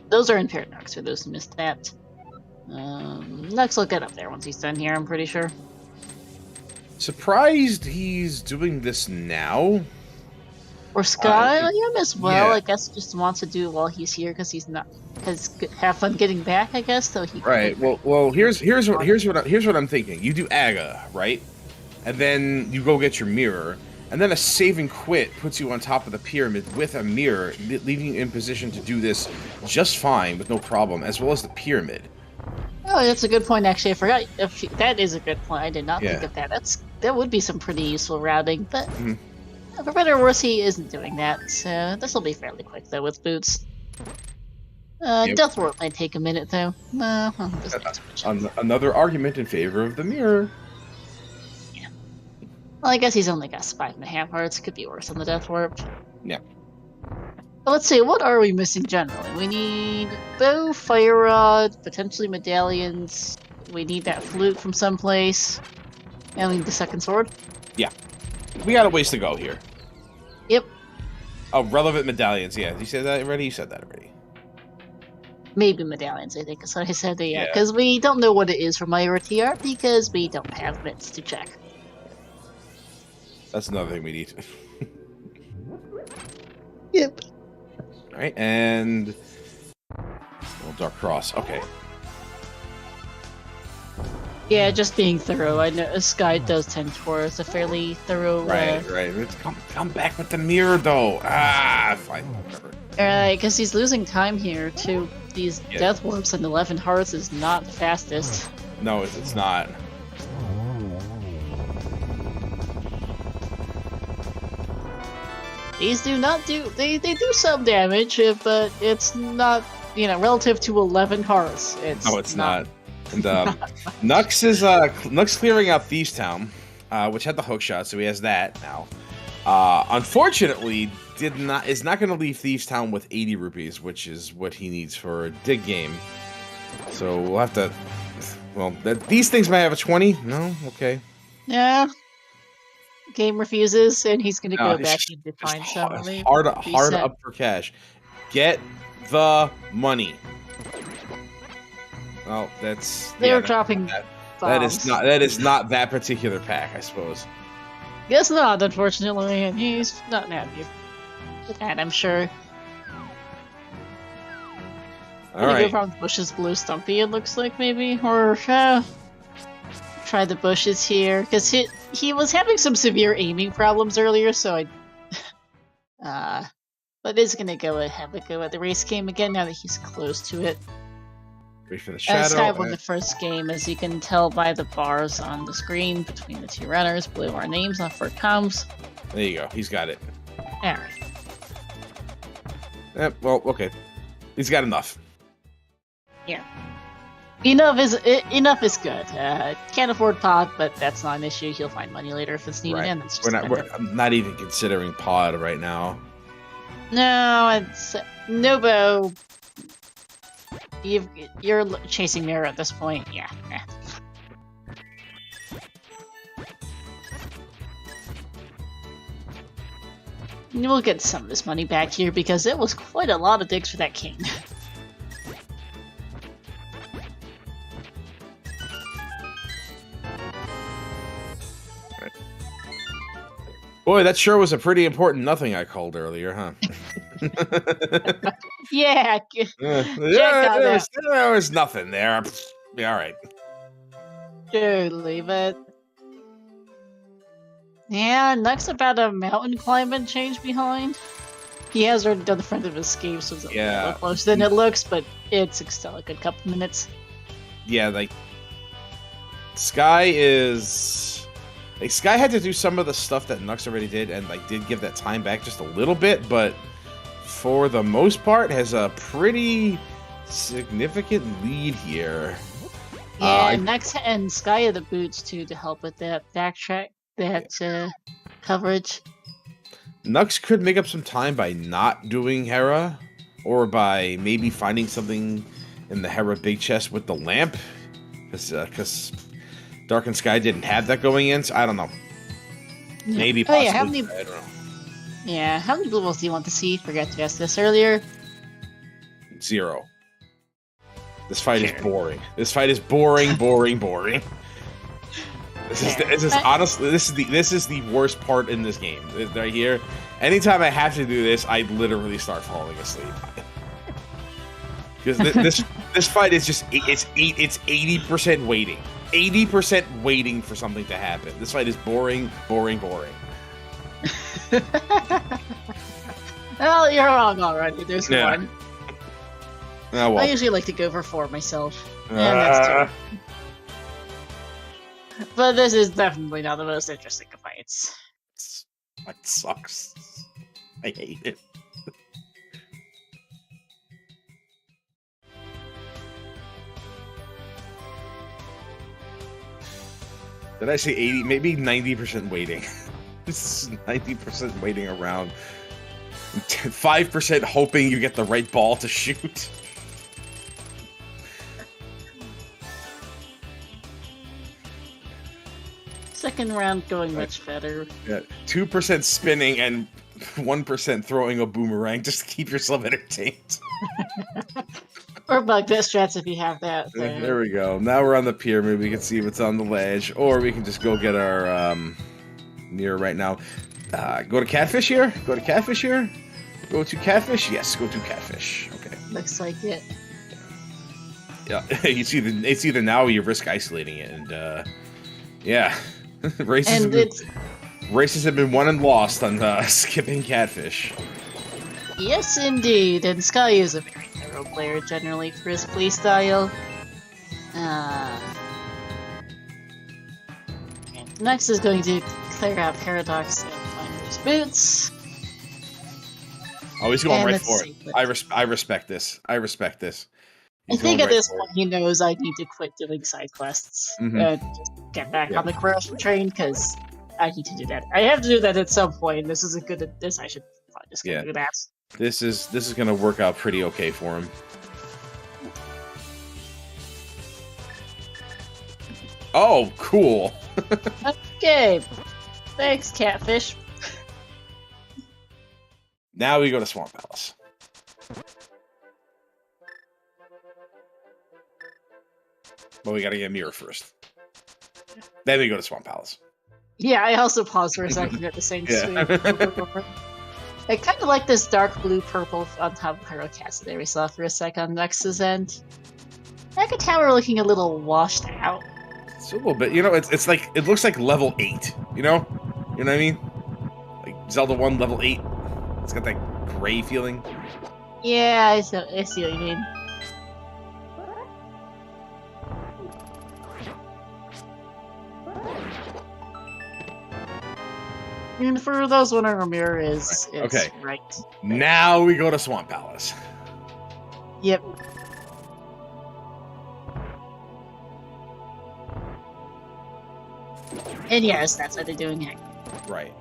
Those are in Paradox, for those who missed that. Knucks will get up there once he's done here, I'm pretty sure. Surprised he's doing this now. Or Sky, I am as well. Yeah. I guess just wants to do it while he's here because he's not... have fun getting back, I guess. So he Right. Well. Here's what I'm thinking. You do Aga, right, and then you go get your mirror, and then a save and quit puts you on top of the pyramid with a mirror, leaving you in position to do this just fine with no problem, as well as the pyramid. Oh, that's a good point, actually. I forgot. That is a good point. I did not Yeah. think of that. That would be some pretty useful routing, but for better or worse, he isn't doing that. So this will be fairly quick, though, with boots. Yep. Death Warp might take a minute, though. Another argument in favor of the mirror. Yeah. Well, I guess he's only got 5.5 hearts. Could be worse on the Death Warp. Yeah. Well, let's see, what are we missing generally? We need bow, fire rod, potentially medallions. We need that flute from someplace. And we need the second sword. Yeah. We got a ways to go here. Yep. Oh, relevant medallions. Yeah, you said that already? You said that already. Maybe medallions, I think is what I said. Yeah, because we don't know what it is for my RTR because we don't have bits to check. That's another thing we need. Yep. All right, and Dark Cross. Okay. Yeah, just being thorough. I know Sky does tend towards a fairly thorough. Right. Let's come back with the mirror, though. Fine. Whatever. Alright, because he's losing time here to these Death Warps, and 11 hearts is not the fastest. No, it's not. These do not do... They do some damage, but it's not, relative to 11 hearts. It's not. And Knucks clearing out Thieves Town, which had the hook shot, so he has that now. Unfortunately, is not going to leave Thieves Town with 80 rupees, which is what he needs for a dig game. So we'll have to. Well, these things might have a 20. No, okay. Yeah. Game refuses, and he's going to go back and find something. Hard up for cash. Get the money. Well, they're dropping. That is not that particular pack, I suppose. Guess not, unfortunately, and he's not happy with that, I'm sure. Alright. Go around the bushes below Stumpy, it looks like, maybe? Or, try the bushes here, because he was having some severe aiming problems earlier, so but is gonna have a go at the race game again now that he's close to it. Wait for the shadow. Sky won the first game, as you can tell by the bars on the screen between the two runners below our names on for comes. There you go. He's got it. Alright. Well, okay. He's got enough. Yeah. Enough is good. Can't afford pod, but that's not an issue. He'll find money later if it's needed. Right. And that's just We're not even considering pod right now. No, it's Nobo. You're chasing mirror at this point. Yeah. We'll get some of this money back here because it was quite a lot of digs for that king. Boy, that sure was a pretty important nothing I called earlier, huh? Yeah. There was nothing there. Yeah, all right. Totally, but yeah, next about a mountain climate change behind. He has already done the front of his escape, so it's a little closer than it looks, but it's still a good couple minutes. Yeah, Sky had to do some of the stuff that Knucks already did, and did give that time back just a little bit, but for the most part has a pretty significant lead here. Yeah, Knucks and Sky have the boots too to help with that backtrack, coverage. Knucks could make up some time by not doing Hera, or by maybe finding something in the Hera big chest with the lamp, because Darkened Sky didn't have that going in, so I don't know. Maybe possibly. I don't know. Yeah, how many blue balls do you want to see? Forgot to ask this earlier. 0. This fight is boring. This fight is boring. This is honestly this is the worst part in this game right here. Anytime I have to do this, I literally start falling asleep. Because this fight is just it's 80% waiting. 80% waiting for something to happen. This fight is boring. Well, you're wrong already. There's one. Oh, well. I usually like to go for 4 myself. And that's 2. But this is definitely not the most interesting of fights. That sucks. I hate it. Did I say 80? Maybe 90% waiting. This is 90% waiting around. 5% hoping you get the right ball to shoot. Second round going much better. Yeah, 2% spinning and 1% throwing a boomerang just to keep yourself entertained. Or bug that strats if you have that. There we go. Now we're on the pyramid. We can see what's on the ledge, or we can just go get our mirror right now. Go to catfish here. Go to catfish here. Go to catfish. Yes, go to catfish. Okay. Looks like it. Yeah, it's either now or you risk isolating it, and yeah, races have been won and lost on skipping catfish. Yes, indeed. And Sky is a very thorough player generally for his playstyle. Next is going to clear out Paradox and find those boots. Oh, he's going right for it. I respect this. I respect this. I think at this point he knows I need to quit doing side quests and just get back on the corruption train because I need to do that. I have to do that at some point. This isn't good at this. I should probably just do that. This is going to work out pretty okay for him. Oh, cool. Okay. Thanks, Catfish. Now we go to Swamp Palace. But we gotta get a mirror first. Then we go to Swamp Palace. Yeah, I also paused for a second at the same sweep. I kind of like this dark blue-purple on top of Pyrocast that we saw for a sec on Nexus end. Mega Tower looking a little washed out. It's a little bit, you know, it's like, it looks like level 8, you know? You know what I mean? Like Zelda 1 level 8. It's got that gray feeling. Yeah, I see what you mean. And for those wondering where mirror is, it's okay. Right. Now we go to Swamp Palace. Yep. And yes, that's what they're doing here. Right.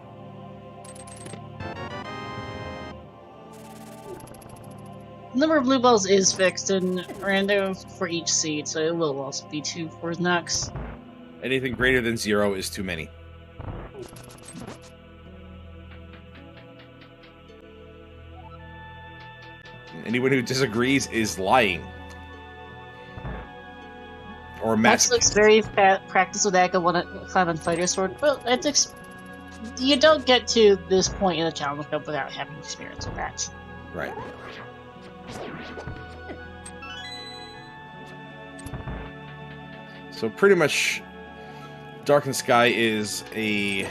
The number of blue balls is fixed and random for each seed, so it will also be 2 for Nux. Anything greater than 0 is too many. Anyone who disagrees is lying. Or Max looks very practiced with Aka one climb on Fighter Sword, but you don't get to this point in the Challenge Cup without having experience with that. Right. So pretty much Darkened 5ky is a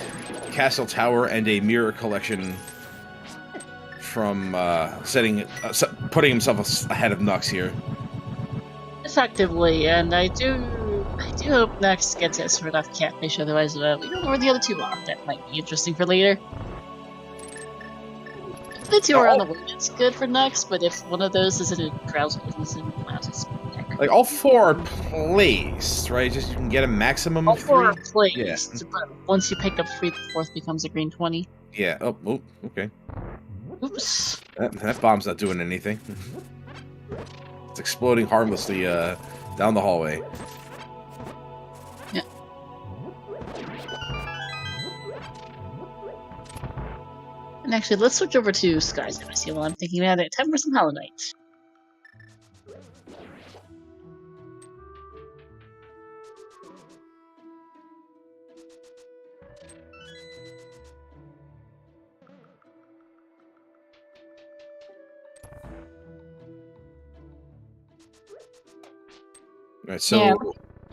castle tower and a mirror collection from putting himself ahead of Nux here. Effectively, and I do hope Nux gets it sort of catfish, otherwise we don't know where the other 2 are. That might be interesting for later. If the 2 are on the way, it's good for Nux, but if one of those is in a drowsy business and allows us like all 4 are placed, right? Just you can get a maximum of 3. All 4 are placed, but once you pick up 3, the 4th becomes a green 20. Yeah. Oh, okay. Oops. That bomb's not doing anything. It's exploding harmlessly down the hallway. Yeah. And actually, let's switch over to Sky's MSC while I'm thinking about it. Time for some Hollow Knight. Right, so yeah,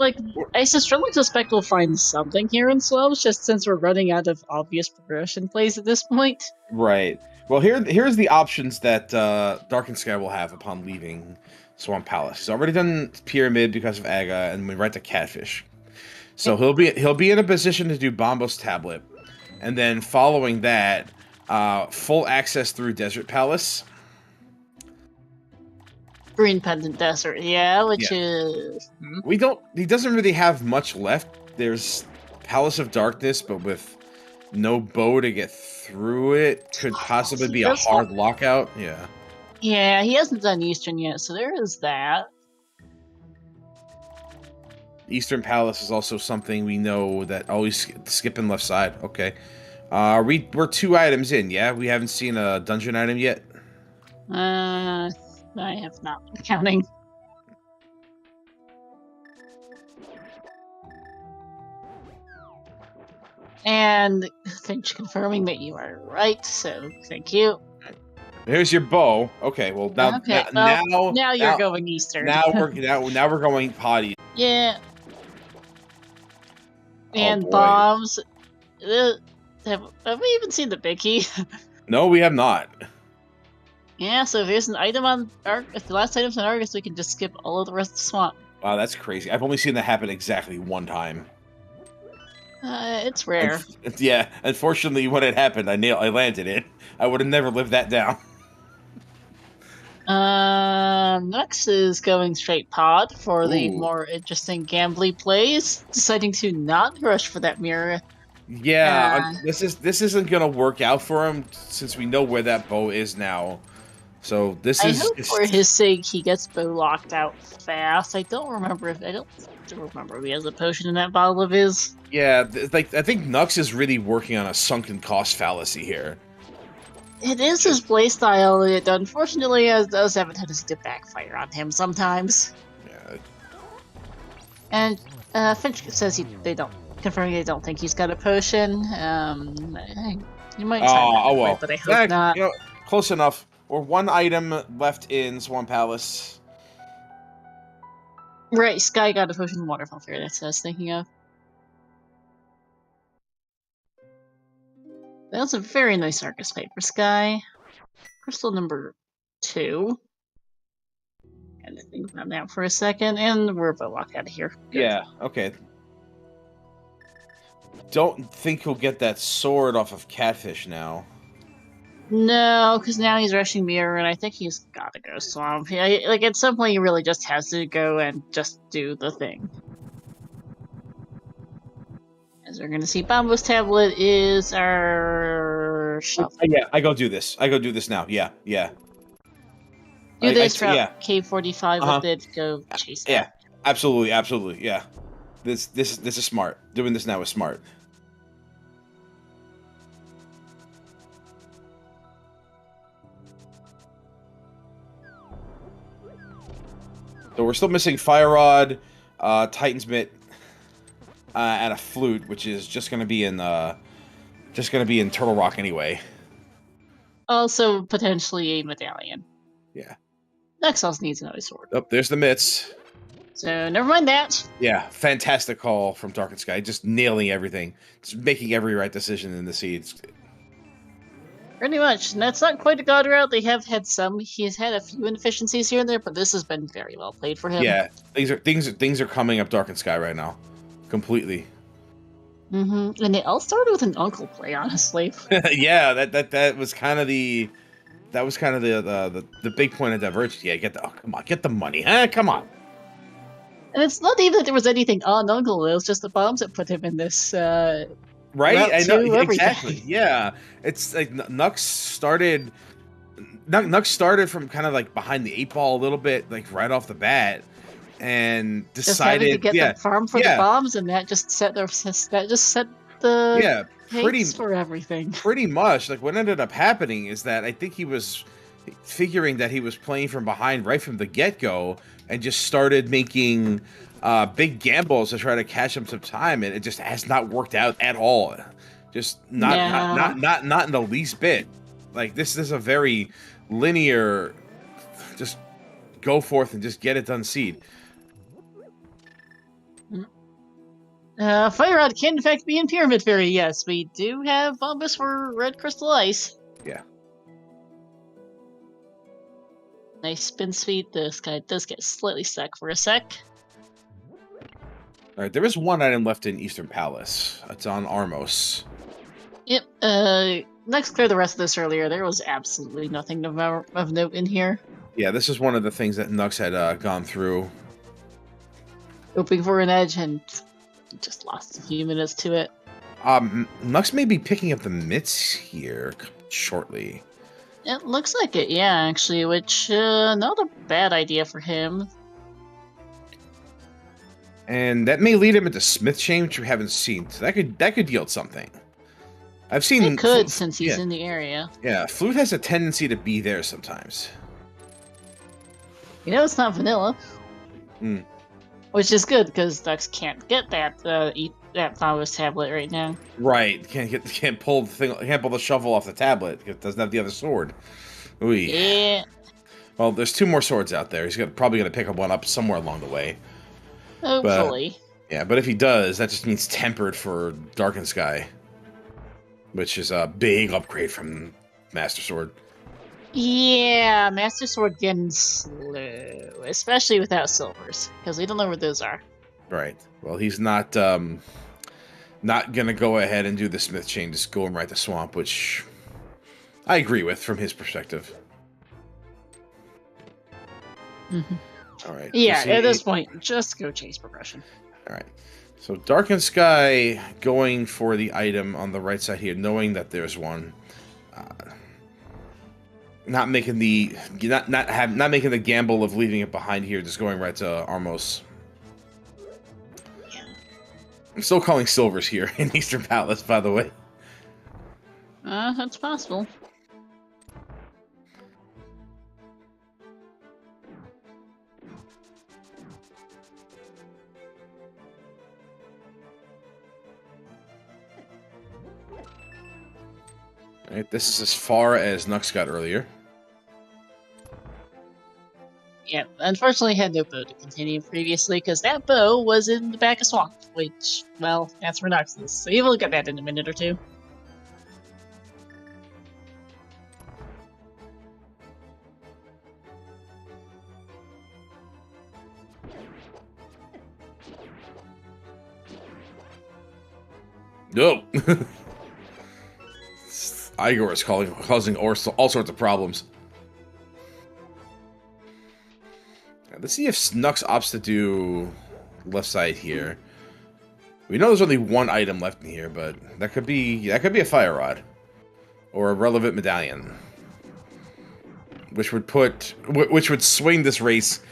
Like, I strongly suspect we'll find something here in Slums, just since we're running out of obvious progression plays at this point. Right. Well, here's the options that Darkened Sky will have upon leaving Swamp Palace. He's already done Pyramid because of Aga, and we right to Catfish. So he'll be in a position to do Bombo's Tablet, and then following that, full access through Desert Palace. Green Pendant Desert, yeah, which is... He doesn't really have much left. There's Palace of Darkness, but with no bow to get through it, could possibly be a hard lockout. Yeah. Yeah, he hasn't done Eastern yet, so there is that. Eastern Palace is also something we know that always skipping left side. Okay. We're 2 items in, yeah? We haven't seen a dungeon item yet? I have not been counting. And Finch confirming that you are right, so thank you. Here's your bow. Okay, well now you're going Eastern. Now we're going potty. Yeah. And bombs. Have we even seen the Bicky? No, we have not. Yeah, so if there's an item on if the last item's on Argus, we can just skip all of the rest of the swamp. Wow, that's crazy. I've only seen that happen exactly 1 time. It's rare. Yeah, unfortunately, when it happened, I landed it. I would have never lived that down. Knucks is going straight pod for the more interesting gambly plays, deciding to not rush for that mirror. Yeah, this isn't gonna work out for him since we know where that bow is now. So I hope for his sake he gets bow locked out fast. I don't remember if he has a potion in that bottle of his. Yeah, I think Knucks is really working on a sunken cost fallacy here. It is his playstyle. It unfortunately does have a tendency to backfire on him sometimes. Yeah. And Finch says they don't think he's got a potion. You might say but I hope not. You know, close enough. We're 1 item left in Swamp Palace. Right, Sky got a potion in Waterfall Fair. That's what I was thinking of. That was a very nice Argus fight for Sky. Crystal number 2. And I think about that for a second, and we're about to walk out of here. Good. Yeah, okay. Don't think he'll get that sword off of Catfish now. No, because now he's rushing Mirror, and I think he's got to go Swamp. Like, at some point, he really just has to go and just do the thing. As we're going to see, Bombo's Tablet is our shuffle. Yeah, I go do this. I go do this now. Yeah. Do this route, Cave 45 with it, go chase that. Yeah, absolutely, yeah. This is smart. Doing this now is smart. So we're still missing Fire Rod, Titan's Mitt, and a flute, which is just gonna be in Turtle Rock anyway. Also potentially a medallion. Yeah. Nexus needs another sword. Oh, there's the mitts. So never mind that. Yeah, fantastic call from Darkened Sky, just nailing everything, just making every right decision in the seeds. Pretty much, and that's not quite a god route. He has had a few inefficiencies here and there, but this has been very well played for him. Yeah, things are coming up Darkened Sky right now, completely. And they all started with an uncle play, honestly. Yeah, that was kind of the big point of divergence. Yeah, get the money, huh? Come on. And it's not even that there was anything on uncle; it was just the bombs that put him in this. Right, I know exactly. Yeah, it's like Knucks started from kind of like behind the 8 ball a little bit, like right off the bat, and decided to get the farm for the bombs, and that just set the pace for everything. Pretty much, like what ended up happening is that I think he was figuring that he was playing from behind right from the get-go, and just started making big gambles to try to catch him some time, and it just has not worked out at all. Just not in the least bit. Like, this is a very linear, just go forth and just get it done seed. Fire Rod can in fact be in Pyramid Fairy, yes. We do have Bombus for Red Crystal Ice. Yeah. Nice spin speed. This guy does get slightly stuck for a sec. Alright, there is one item left in Eastern Palace. It's on Armos. Yep, Next clear the rest of this earlier. There was absolutely nothing of note in here. Yeah, this is one of the things that Nux had gone through. Hoping for an edge and just lost a few minutes to it. Nux may be picking up the mitts here shortly. It looks like it, yeah, actually, which, not a bad idea for him. And that may lead him into Smith Chain, which we haven't seen. So that could yield something. I've seen it could, since he's in the area. Yeah, Flute has a tendency to be there sometimes. You know it's not vanilla. Mm. Which is good, because Dux can't get that Flowers tablet right now. Right, can't pull the shovel off the tablet because it doesn't have the other sword. Ooh. Yeah. Well, there's 2 more swords out there. He's probably gonna pick one up somewhere along the way. Hopefully. But if he does, that just means tempered for darkened5ky, which is a big upgrade from Master Sword. Yeah, Master Sword getting slow, especially without silvers, because we don't know where those are. Right. Well, he's not gonna go ahead and do the Smith Chain, just go him right to Swamp, which I agree with from his perspective. Mm-hmm. All right. Yeah, at this point, just go chase progression. All right. So darkened5ky going for the item on the right side here, knowing that there's one. Not making the gamble of leaving it behind here, just going right to Armos. Yeah. I'm still calling silvers here in Eastern Palace, by the way. That's possible. Alright, this is as far as Nux got earlier. Yeah, unfortunately had no bow to continue previously, because that bow was in the back of Swamp, which, well, that's where Nux is, so you'll get that in a minute or two. No! Igor is causing all sorts of problems. Let's see if Nux opts to do left side here. We know there's only one item left in here, but that could be a fire rod or a relevant medallion, which would swing this race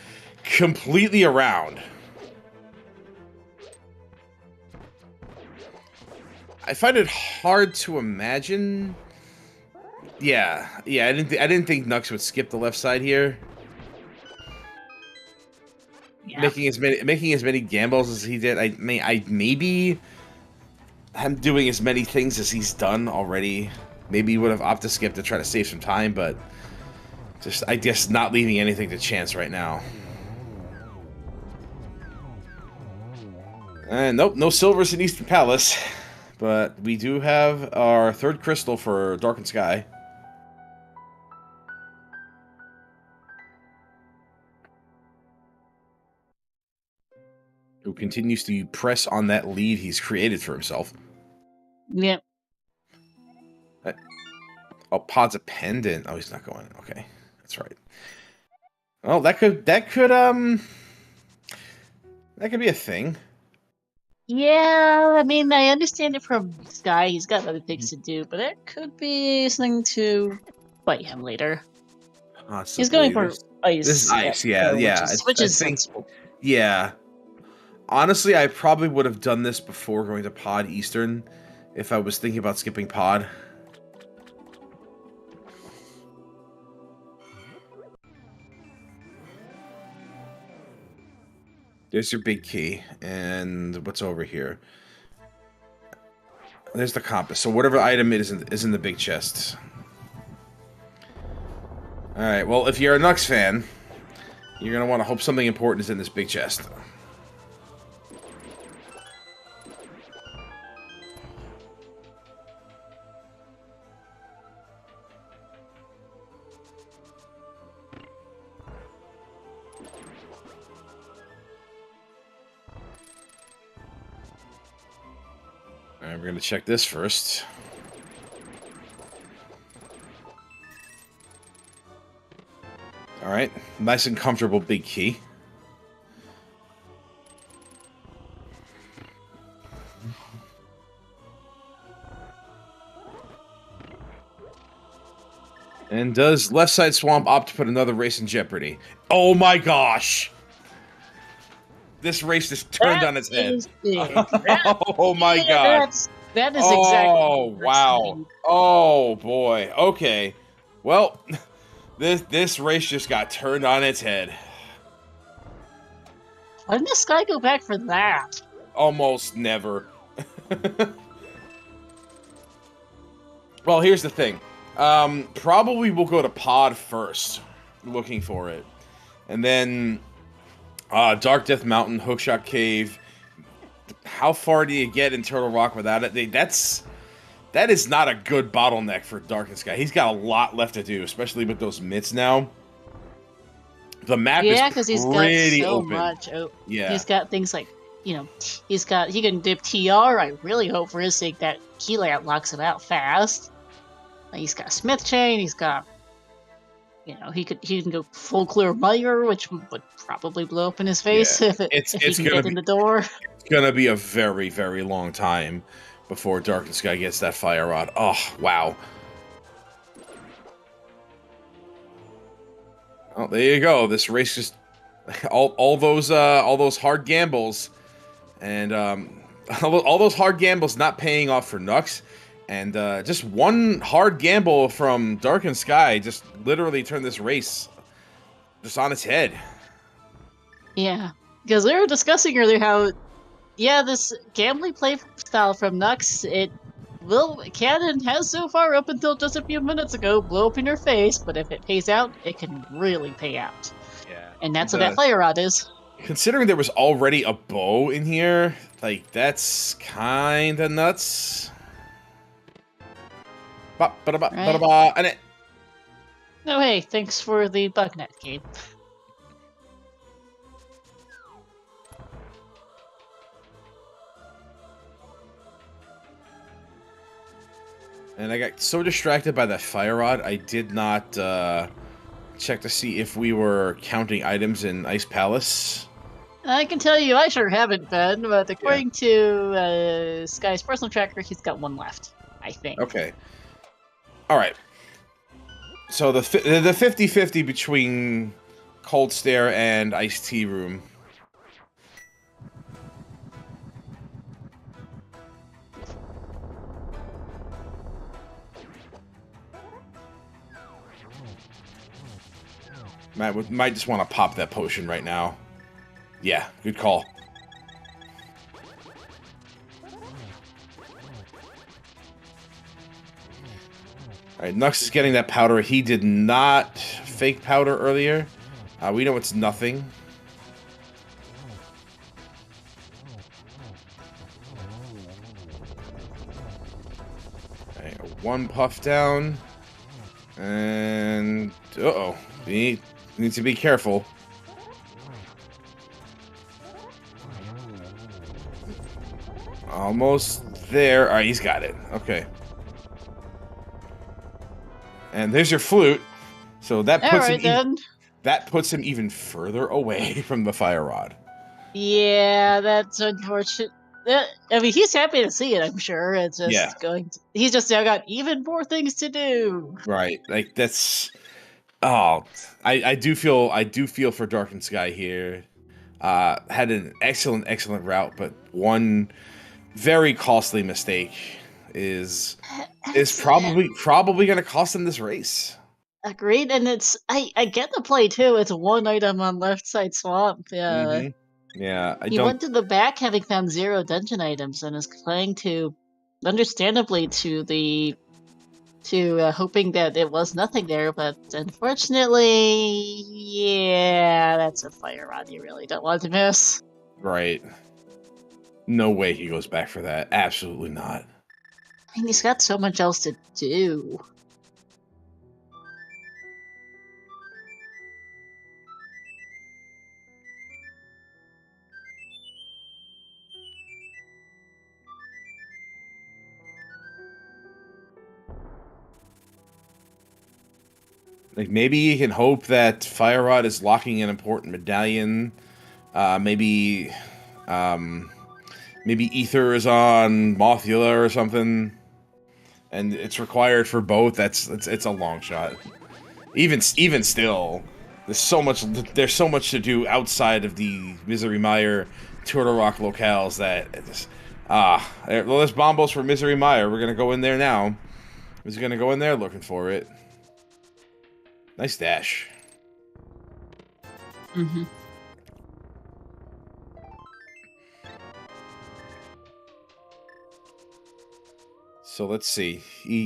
completely around. I find it hard to imagine. Yeah, I didn't think Nux would skip the left side here. Yeah. Making as many gambles as he did. I maybe him doing as many things as he's done already. Maybe he would have opted to skip to try to save some time, but just I guess not leaving anything to chance right now. And nope, no silvers in Eastern Palace. But we do have our 3rd crystal for darkened5ky. Who continues to press on that lead he's created for himself. Yep. Oh, Pod's a pendant. Oh, he's not going. Okay, that's right. Well, that could be a thing. Yeah, I mean, I understand it from Sky. He's got other things to do, but it could be something to bite him later. Possibly. He's going for ice. This is ice, yeah. Which is sensible. Yeah. Honestly, I probably would have done this before going to Pod Eastern if I was thinking about skipping Pod. There's your big key, and what's over here? There's the compass. So whatever item it is in the big chest. All right. Well, if you're a Nux fan, you're gonna want to hope something important is in this big chest. All right, we're gonna check this first. All right, nice and comfortable big key. And does Left Side Swamp opt to put another race in jeopardy? Oh my gosh! This race just turned on its head. Oh my god! That is exactly. Oh wow! Oh boy. Okay. Well, this race just got turned on its head. Why didn't this guy go back for that? Almost never. Well, here's the thing. Probably we'll go to Pod first, looking for it, and then Dark Death Mountain, Hookshot Cave. How far do you get in Turtle Rock without it? That is not a good bottleneck for Darkened5ky. He's got a lot left to do, especially with those mitts now. The map is because he's got so open. much. Yeah, he's got things like, you know, he can dip TR. I really hope for his sake that key layout locks him out fast. He's got Smith Chain. He's got, you know, he can go full clear Mire, which would probably blow up in his face if he can get in the door. It's gonna be a very, very long time before Darkened5ky gets that fire rod. Oh wow! Oh, there you go. This race just all those hard gambles, and all those hard gambles not paying off for Knucks. And just one hard gamble from Darkened5ky just literally turned this race just on its head. Yeah, because we were discussing earlier how, this gambling play style from Knucks, Cannon has so far up until just a few minutes ago blow up in your face, but if it pays out, it can really pay out. Yeah. And that's what that fire rod is. Considering there was already a bow in here, like, that's kind of nuts. And it. No, hey, thanks for the bug net, Gabe. And I got so distracted by that fire rod, I did not check to see if we were counting items in Ice Palace. I can tell you, I sure haven't been, but according to Sky's personal tracker, he's got one left, I think. Okay. All right. So the 50-50 between Cold Stare and Iced Tea Room. Might just want to pop that potion right now. Yeah, good call. Alright, Nux is getting that powder. He did not fake powder earlier. We know it's nothing. Alright, one puff down. And... uh-oh. We need to be careful. Almost there. Alright, he's got it. Okay. And there's your flute. So that puts him even further away from the fire rod. Yeah, that's unfortunate. I mean, he's happy to see it, I'm sure. It's just he's just now got even more things to do. Right. Like that's I do feel for Darkened5ky here. Had an excellent route, but one very costly mistake is probably going to cost him this race. Agreed, and I get the play too. It's one item on left side swamp. Yeah, he went to the back having found 0 dungeon items and is playing to, understandably, to hoping that it was nothing there. But unfortunately, that's a fire rod you really don't want to miss. Right. No way he goes back for that. Absolutely not. I mean, he's got so much else to do. Like, maybe you can hope that Fire Rod is locking an important medallion. Maybe Ether is on Mothula or something, and it's required for both. It's a long shot. Even still, there's so much to do outside of the Misery Mire, Turtle Rock locales that there's bombos for Misery Mire. We're gonna go in there now. We're gonna go in there looking for it. Nice dash. Mm-hmm. So let's see.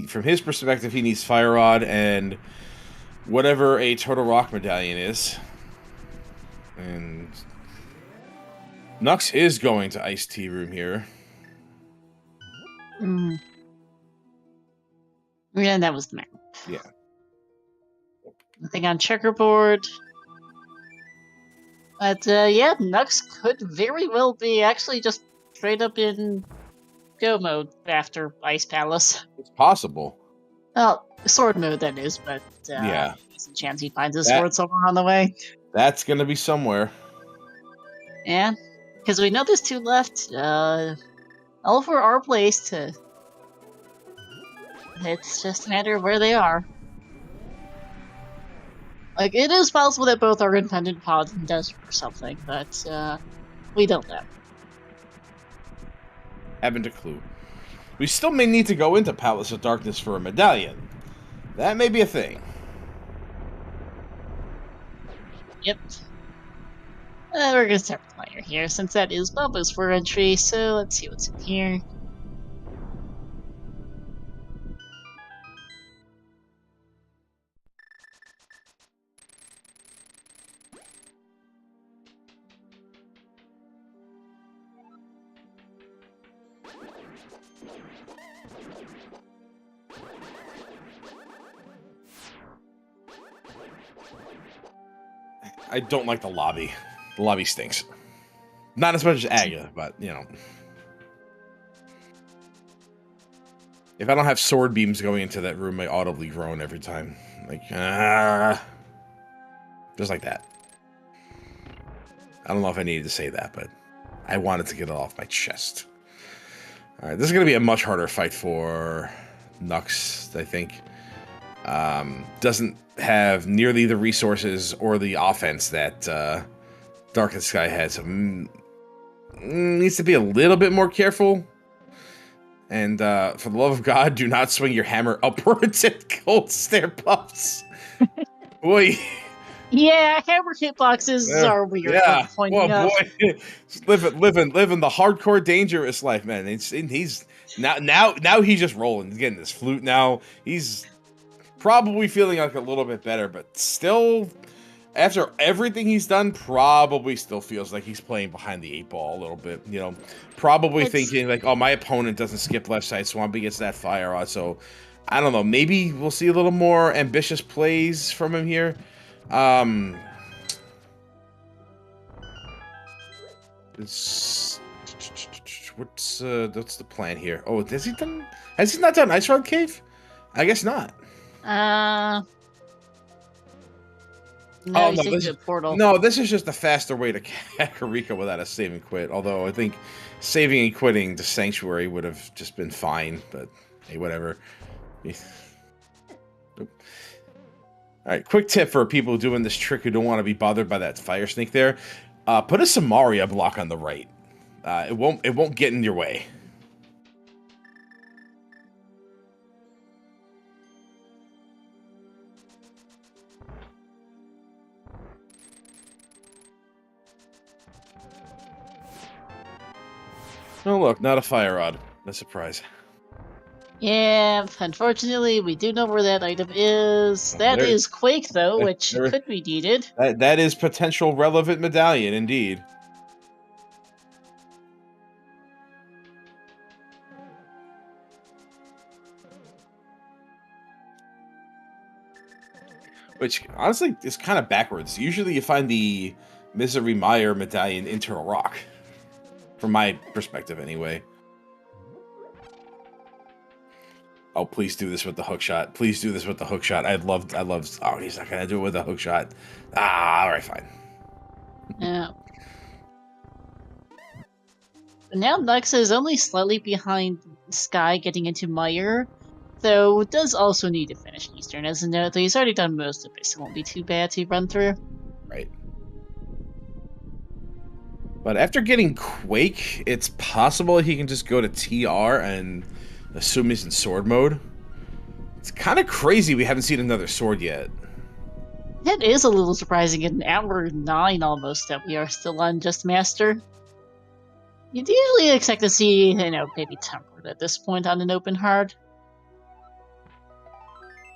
From his perspective, he needs Fire Rod and whatever a Turtle Rock medallion is. And Knucks is going to Ice Tea Room here. Mm. Yeah, that was the map. Yeah. Nothing on checkerboard. But yeah, Nux could very well be actually just straight up in go mode after Ice Palace. It's possible. Well, sword mode that is, but yeah, there's a chance he finds his sword somewhere on the way. That's gonna be somewhere. Yeah, because we know there's 2 left. All for our place to. It's just a matter of where they are. Like, it is possible that both are independent pods in desert or something, but we don't know. Haven't a clue. We still may need to go into Palace of Darkness for a medallion. That may be a thing. Yep. We're gonna start the player here, since that is Bubba's for entry, so let's see what's in here. I don't like the lobby. The lobby stinks. Not as much as Aga, but, you know. If I don't have sword beams going into that room, I audibly groan every time. Like, just like that. I don't know if I needed to say that, but I wanted to get it off my chest. Alright, this is going to be a much harder fight for Knucks, I think. Doesn't have nearly the resources or the offense that darkened5ky has. So needs to be a little bit more careful. And for the love of God, do not swing your hammer upwards at cold stare puffs. Boy. Yeah, hammer hitboxes are weird. Yeah, Pointing well, up. boy, living the hardcore dangerous life, man. He's now he's just rolling. He's getting this flute now. He's probably feeling like a little bit better, but still, after everything he's done, probably still feels like he's playing behind the 8 ball a little bit. You know, probably thinking like, oh, my opponent doesn't skip left side swamp, he gets that fire rod. So I don't know. Maybe we'll see a little more ambitious plays from him here. What's the plan here? Oh, has he not done Ice Rod Cave? I guess not. No, portal. No, this is just a faster way to Kakariko without a save and quit. Although I think saving and quitting to Sanctuary would have just been fine. But hey, whatever. Alright, quick tip for people doing this trick who don't want to be bothered by that fire snake there. Put a Samaria block on the right. It won't get in your way. Oh look, not a fire rod. No surprise. Yeah, unfortunately, we do know where that item is. That is Quake, though, which could be needed. That is potential relevant medallion, indeed. Which, honestly, is kind of backwards. Usually you find the Misery Mire medallion in Turtle Rock. From my perspective, anyway. Oh, please do this with the hook shot. Please do this with the hook shot. I love. Oh, he's not gonna do it with the hook shot. Ah, all right, fine. Yeah. Now Nux is only slightly behind Sky getting into Mire, though does also need to finish Eastern as a note, though he's already done most of it, so it won't be too bad to run through. Right. But after getting Quake, it's possible he can just go to TR and assume he's in sword mode. It's kind of crazy we haven't seen another sword yet. That is a little surprising in hour 9 almost that we are still on Just Master. You'd usually expect to see, maybe tempered at this point on an open hard.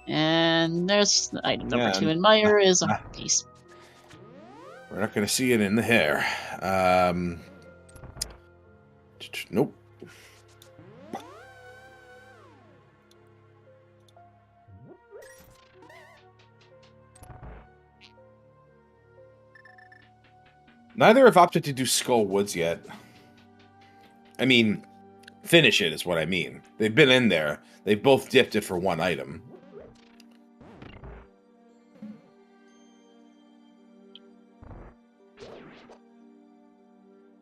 And there's item number 2 in Mire is a piece. We're not going to see it in the hair. Nope. Neither have opted to do Skull Woods yet. I mean, finish it is what I mean. They've been in there. They both dipped it for one item.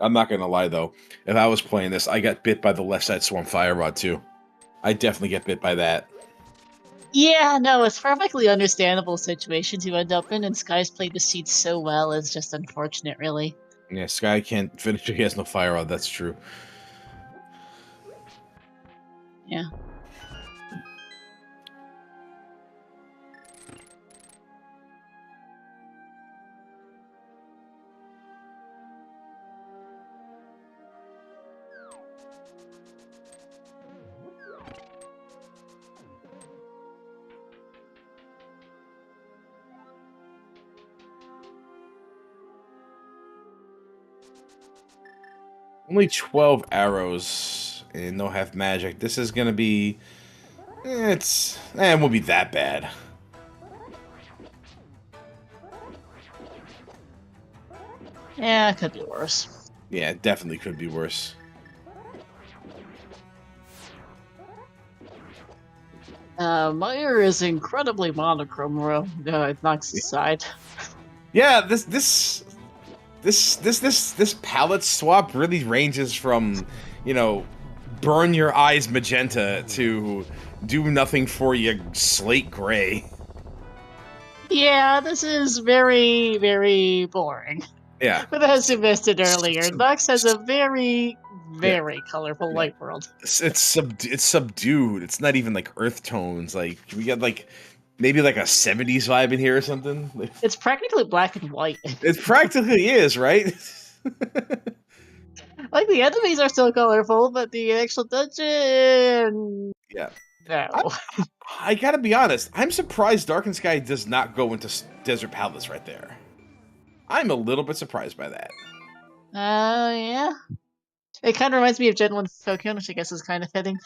I'm not gonna lie though. If I was playing this, I got bit by the left side Swarm Fire Rod too. I definitely get bit by that. Yeah, no, it's a perfectly understandable situation to end up in, and Sky's played the seed so well, it's just unfortunate, really. Yeah, Sky can't finish it. He has no Fire Rod, that's true. Yeah. Only 12 arrows and no half magic. This is gonna be... it won't be that bad. Yeah, it could be worse. Yeah, it definitely could be worse. Mire is incredibly monochrome, Nox's side. Yeah, this palette swap really ranges from, burn your eyes magenta to do nothing for you slate gray. Yeah, this is very, very boring. Yeah. But as you missed it earlier, Nox has a very, very colorful light world. It's subdued. It's not even like earth tones. Like we got maybe like a 70s vibe in here or something. It's practically black and white. It practically is, right? Like the enemies are still colorful, but the actual dungeon. Yeah. No. I gotta be honest. I'm surprised darkened5ky does not go into Desert Palace right there. I'm a little bit surprised by that. Yeah. It kind of reminds me of Gen 1 Pokemon, which I guess is kind of fitting.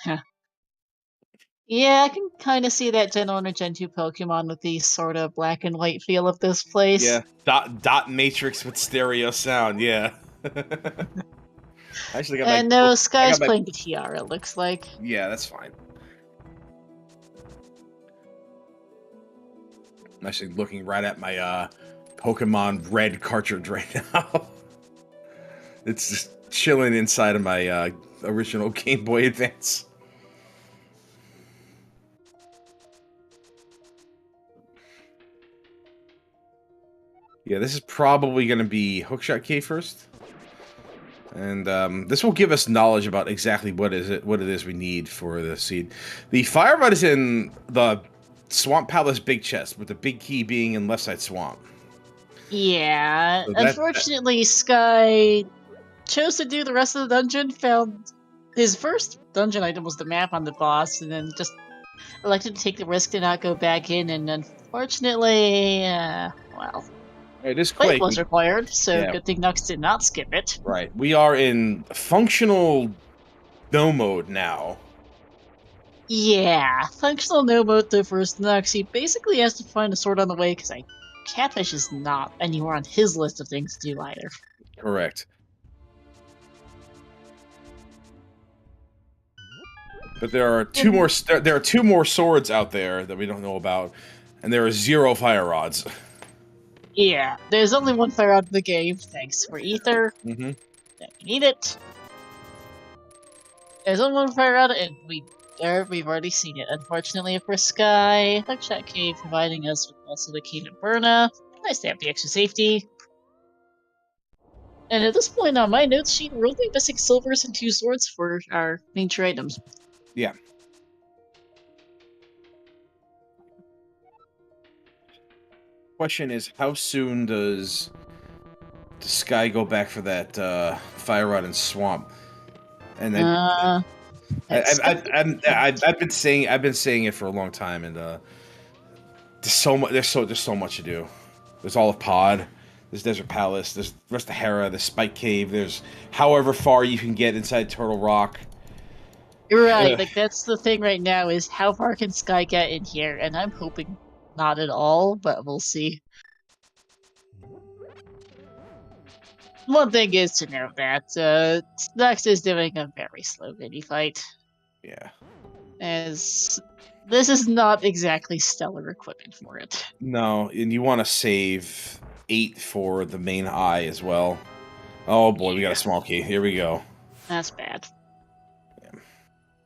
Yeah, I can kind of see that Gen 1 or Gen 2 Pokemon with the sort of black and white feel of this place. Yeah, dot matrix with stereo sound, yeah. Actually, and no, Sky's playing the TR, it looks like. Yeah, that's fine. I'm actually looking right at my Pokemon Red cartridge right now. It's just chilling inside of my original Game Boy Advance. Yeah, this is probably going to be Hookshot K first. And this will give us knowledge about exactly what it is we need for the seed. The Fire Rod is in the Swamp Palace big chest, with the big key being in left side swamp. Yeah, so unfortunately, Sky chose to do the rest of the dungeon, found his first dungeon item was the map on the boss, and then just elected to take the risk to not go back in, and unfortunately, well... It is Quake was required, so good thing Nux did not skip it. Right. We are in functional no mode now. Yeah, functional no mode though for Nux. He basically has to find a sword on the way, because Catfish is not anywhere on his list of things to do either. Correct. But there are two more. There are two more swords out there that we don't know about, and there are 0 fire rods. Yeah, there's only one fire rod in the game. Thanks for Ether. Mm-hmm. That we need it. There's only one fire rod, and we've already seen it. Unfortunately for Sky, knucks5ky providing us with also the Key to Burna. Nice to have the extra safety. And at this point on my notes sheet, we're only missing silvers and 2 swords for our major items. Yeah. Question is, how soon does Sky go back for that fire rod and swamp? And then I've been saying it for a long time, and there's so much to do. There's all of Pod, there's Desert Palace, there's the rest of Hera, the Spike Cave, there's however far you can get inside Turtle Rock. You're right, like that's the thing right now is how far can Sky get in here, and I'm hoping not at all, but we'll see. One thing is to know that Knucks is doing a very slow mini fight. Yeah. As this is not exactly stellar equipment for it. No, and you want to save 8 for the main eye as well. Oh boy, we got a small key. Here we go. That's bad. Yeah.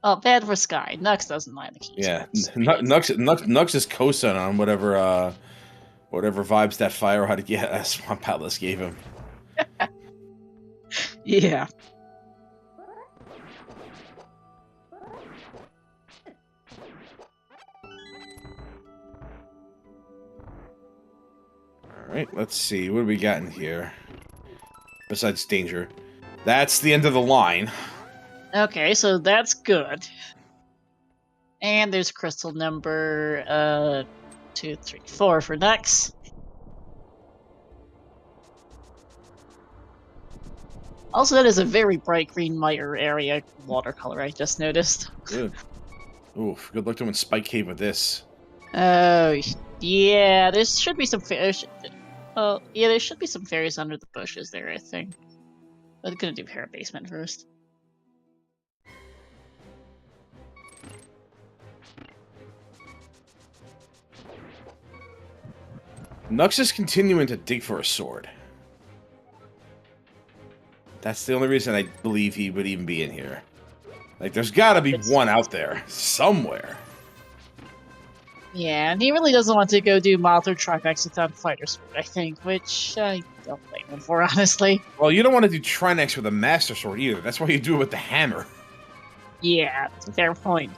Oh, bad for Sky. Knucks doesn't mind the keys. Yeah, Knucks is co-sign on whatever vibes that fire had to get Swamp Palace gave him. Yeah. Alright, let's see. What do we got in here? Besides danger. That's the end of the line. Okay, so that's good. And there's crystal number 2, 3, 4 for Knucks. Also, that is a very bright green mire area watercolor I just noticed. Good. Oof, good luck doing Spike Cave with this. Oh, yeah, there should be some fairies. Oh, yeah, there should be some fairies under the bushes there, I think. I'm gonna do Hera Basement first. Knucks is continuing to dig for a sword. That's the only reason I believe he would even be in here. Like, there's gotta be one out there, somewhere. Yeah, and he really doesn't want to go do Moth or Trimax without Fighter Sword, I think, which I don't blame him for, honestly. Well, you don't want to do Trinex with a Master Sword either. That's why you do it with the hammer. Yeah, fair point.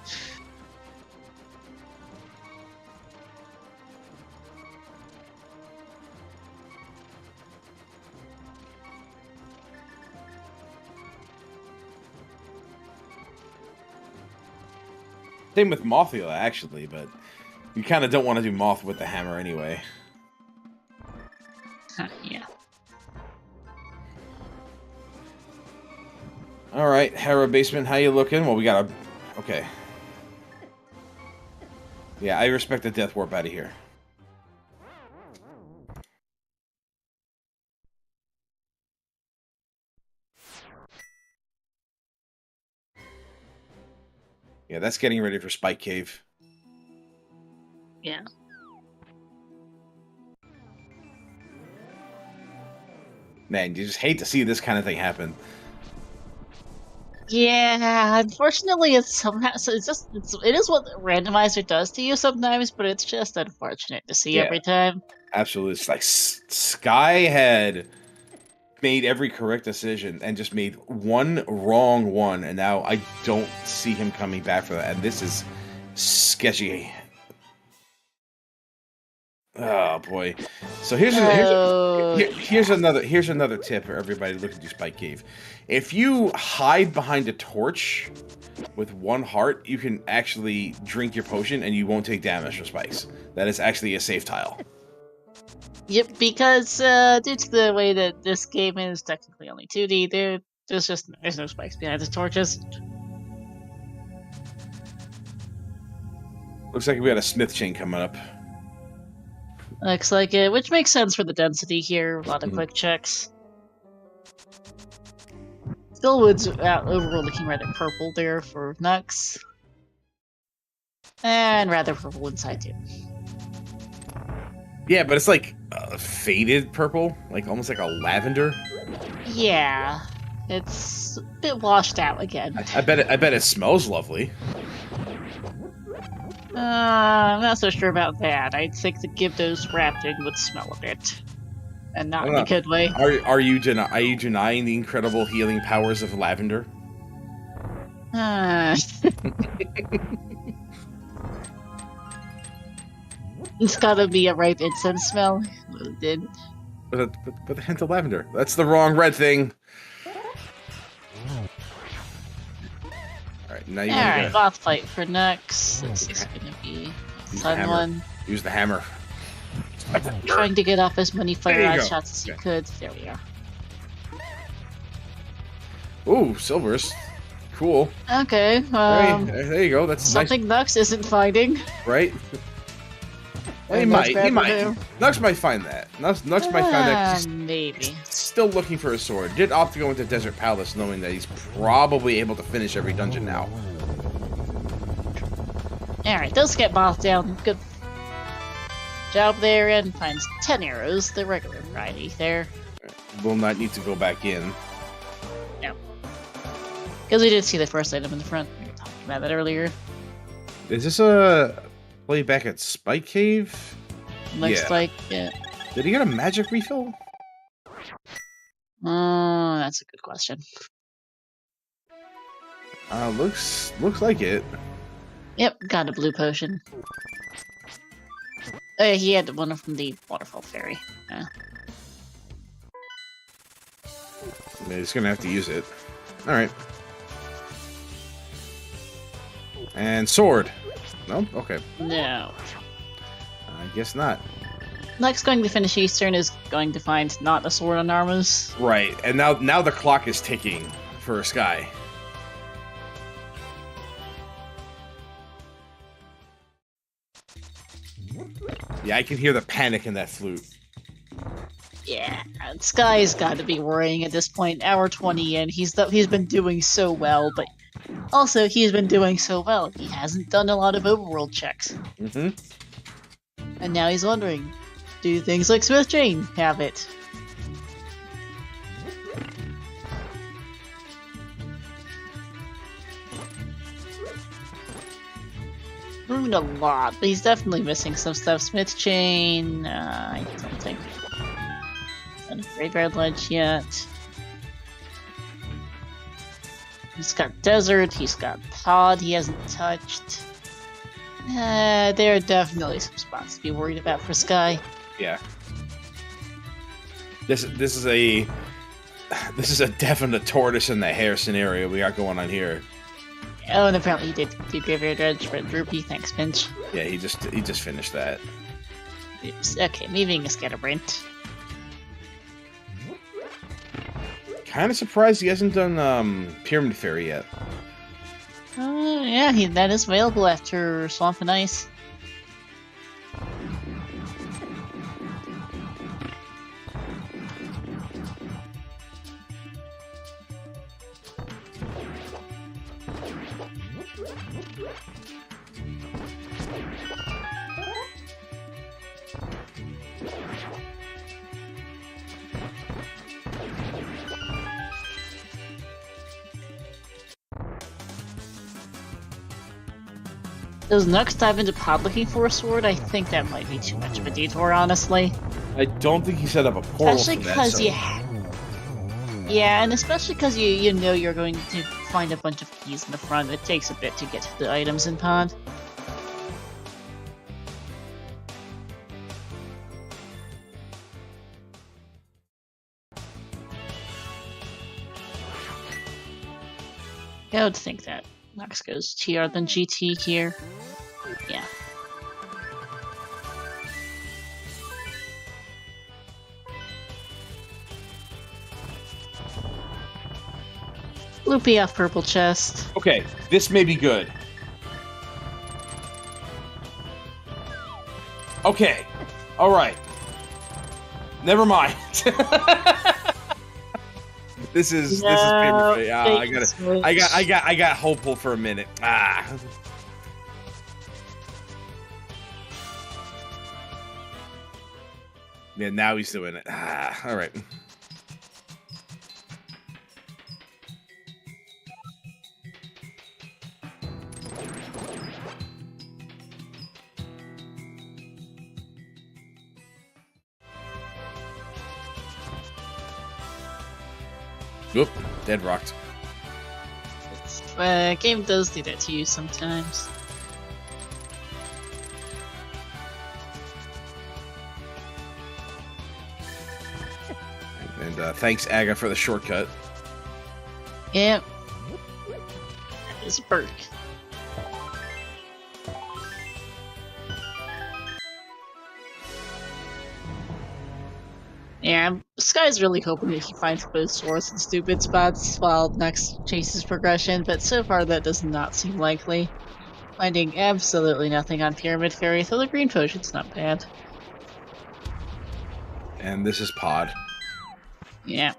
Same with Mothula, actually, but you kind of don't want to do Moth with the hammer anyway. Yeah. Alright, Hera Basement, how you looking? Well, we got a... Okay. Yeah, I respect the Death Warp out of here. Yeah, that's getting ready for Spike Cave. Yeah. Man, you just hate to see this kind of thing happen. Yeah, unfortunately, it is what Randomizer does to you sometimes, but it's just unfortunate to see every time. Absolutely, it's like Sky had made every correct decision and just made one wrong one, and now I don't see him coming back for that, and this is sketchy. Oh boy! So here's another tip for everybody looking to do Spike Cave. If you hide behind a torch with 1 heart, you can actually drink your potion and you won't take damage from spikes. That is actually a safe tile. Yep, because due to the way that this game is technically only 2D, there's no spikes behind the torches. Looks like we got a smith chain coming up. Looks like it, which makes sense for the density here. A lot of quick checks. Stillwood's overall looking rather purple there for Knucks. And rather purple inside too. Yeah, but it's like faded purple, like almost like a lavender. Yeah, it's a bit washed out again. I bet it smells lovely. I'm not so sure about that. I think the Gyptos wrapped in would smell a bit, and not in a good way. Are you denying the incredible healing powers of lavender? It's gotta be a ripe incense smell. It did. With a hint of lavender. That's the wrong red thing. Alright, now you Alright, boss fight for Nux. This is gonna be a fun one. Use the hammer. Trying to get off as many fire rod shots as you could. There we are. Ooh, silvers. Cool. Okay, there you go. That's something nice. Nux isn't finding. Right? He might. Nux might find that. Nux might find that. Maybe. Still looking for a sword. Did opt to go into Desert Palace, knowing that he's probably able to finish every dungeon now. Alright, those get bossed down. Good job there, and finds 10 arrows, the regular variety there. Will not need to go back in. No. Because we did see the first item in the front. We were talking about that earlier. Is this a play back at Spike Cave? Looks like, yeah. Did he get a magic refill? That's a good question. Looks like it. Yep, got a blue potion. He had one from the waterfall fairy. He's gonna have to use it. Alright. And sword. No? Okay. No. I guess not. Next going to finish Eastern is going to find not a sword on Armas. Right, and now the clock is ticking for Sky. Yeah, I can hear the panic in that flute. Yeah, Sky's got to be worrying at this point. Hour 20 in, he's been doing so well, but also he's been doing so well. He hasn't done a lot of overworld checks. Mm-hmm. And now he's wondering, do things like Smith Jane have it? Moving a lot, but he's definitely missing some stuff. Smith Chain, I don't think. Not a Graveyard Ledge yet. He's got Desert, he's got Pod he hasn't touched. There are definitely some spots to be worried about for Sky. Yeah. This is a definite tortoise in the hare scenario we got going on here. Oh, and apparently he did do Graveyard Edge for Droopy. Thanks, Pinch. Yeah, he just finished that. Oops. Okay, leaving a Scatterbraint. Kind of surprised he hasn't done Pyramid Fairy yet. Yeah, that is available after Swamp and Ice. Does Nux dive into Pod looking for a sword? I think that might be too much of a detour, honestly. I don't think he set up a portal. Especially because yeah, and especially because you know you're going to find a bunch of keys in the front. It takes a bit to get to the items in Pod. I would think that Nux goes TR than GT here. Yeah. Loopy off purple chest. Okay, this may be good. Okay, all right. Never mind. This is paper. Yeah, I got hopeful for a minute. Yeah, now he's doing it. Ah, all right. Oop, dead rocked. Game does do that to you sometimes. And thanks, Aga, for the shortcut. Yep. That is Burke. Yeah, Sky's really hoping that he finds both swords in stupid spots while Nux chases progression, but so far that does not seem likely. Finding absolutely nothing on Pyramid Fairy, though the green potion's not bad. And this is Pod. Yeah.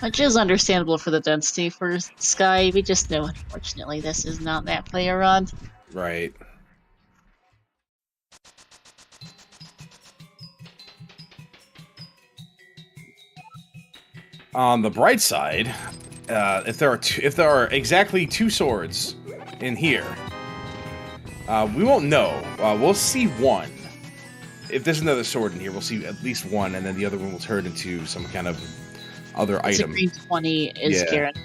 Which is understandable for the density for Sky, we just know unfortunately this is not that player run. Right. On the bright side, if there are exactly 2 swords in here, we won't know. We'll see one. If there's another sword in here, we'll see at least one, and then the other one will turn into some kind of other item. Green 20 is guaranteed.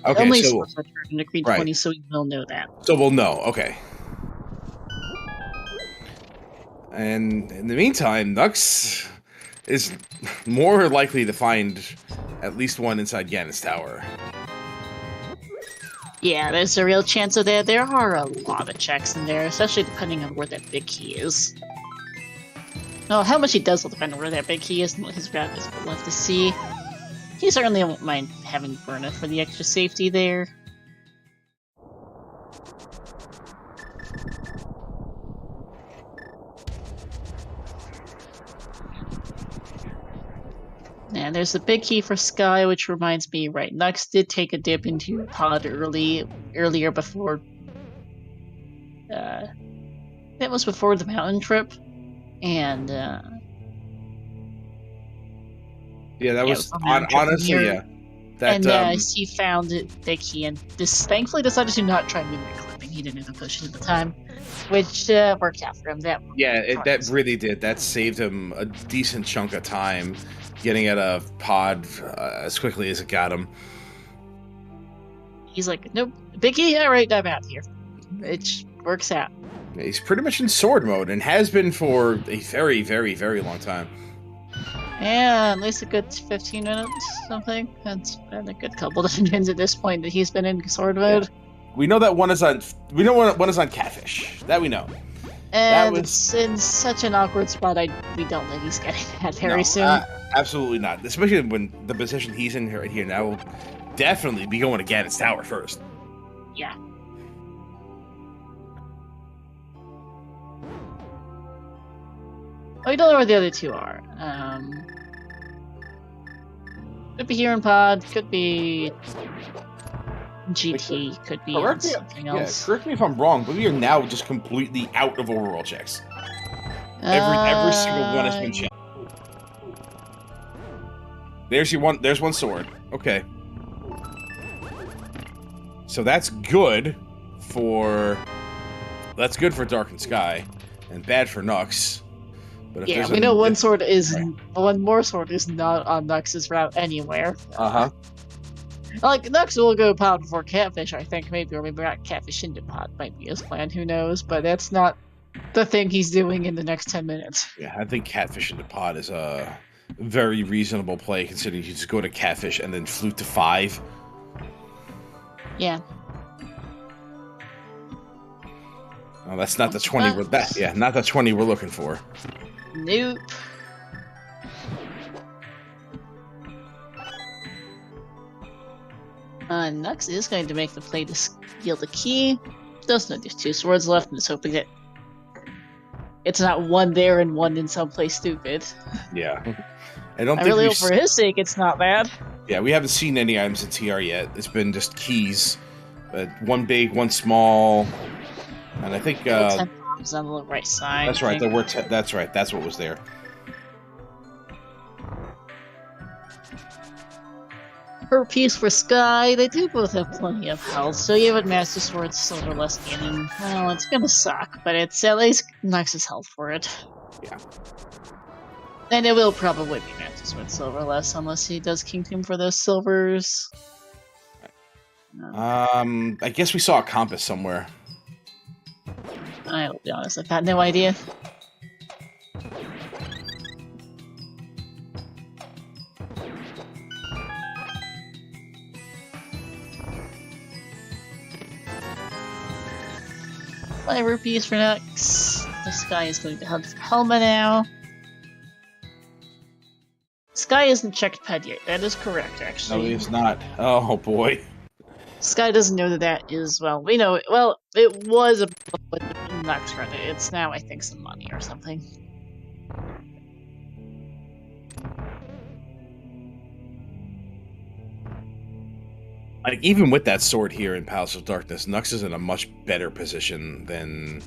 Okay, only so swords are turned into green 20, so we will know that. So we'll know. Okay. And in the meantime, Nux is more likely to find at least one inside Ganon's tower. Yeah, there's a real chance of that. There are a lot of checks in there, especially depending on where that big key is. No, how much he does will depend on where that big key is and what his route is, we'll have to see. He certainly won't mind having Burna for the extra safety there. And there's the big key for Sky, which reminds me, right, Nux did take a dip into Pod earlier before... it was before the mountain trip, and... yeah, that was, honestly, yeah. That, he found the key, and thankfully decided to not try movement clipping. He didn't know the potion at the time, which worked out for him. That really did. That saved him a decent chunk of time getting at a Pod as quickly as it got him. He's like, nope, big key, alright, I'm out here. It works out. He's pretty much in sword mode, and has been for a very, very, very long time. Yeah, at least a good 15 minutes, something. That's been a good couple of dungeons at this point that he's been in sword mode. Yeah. We know that one is on. We know one is on Catfish. That we know. And it's in such an awkward spot. We don't think he's getting that very soon. Absolutely not. Especially when the position he's in right here now will definitely be going to Ganon's tower first. Yeah. We don't know where the other two are. Could be here in Pod, could be GT, could be on something else. Yeah, correct me if I'm wrong, but we are now just completely out of overall checks. Every single one has been checked. There's one sword. Okay. So that's good for Darkened Sky, and bad for Nux. But yeah, we know one more sword is not on Nux's route anywhere. Like, Nux will go Pod before Catfish, I think, maybe, or maybe not Catfish into Pod might be his plan, who knows, but that's not the thing he's doing in the next 10 minutes. Yeah, I think Catfish into Pod is a very reasonable play, considering you just go to Catfish and then flute to 5. Yeah. Oh, that's not the 20 not the 20 we're looking for. Nope. Nux is going to make the play to steal the key. Does know there's 2 swords left, and is hoping that it's not one there and one in someplace stupid. Yeah. I really hope for his sake it's not bad. Yeah, we haven't seen any items in TR yet. It's been just keys. One big, one small. And I think... 10 bombs on the right side. That's right, there were that's right, that's what was there. Per piece for Sky, they do both have plenty of health, so you have Master Sword, Silverless Ganon. Well, it's gonna suck, but it's at least Knucks' health for it. Yeah. And it will probably be Master Sword Silverless, unless he does Kingdom for those silvers. I guess we saw a compass somewhere. I'll be honest, I've got no idea. Five rupees for Knucks. This guy is going to hunt for Helma now. Sky isn't checked ped yet. That is correct, actually. No, he's not. Oh boy. Sky doesn't know that is, well, we know it. Well, it was a Knucks credit. It's now, I think, some money or something. Like, even with that sword here in Palace of Darkness, Knucks is in a much better position than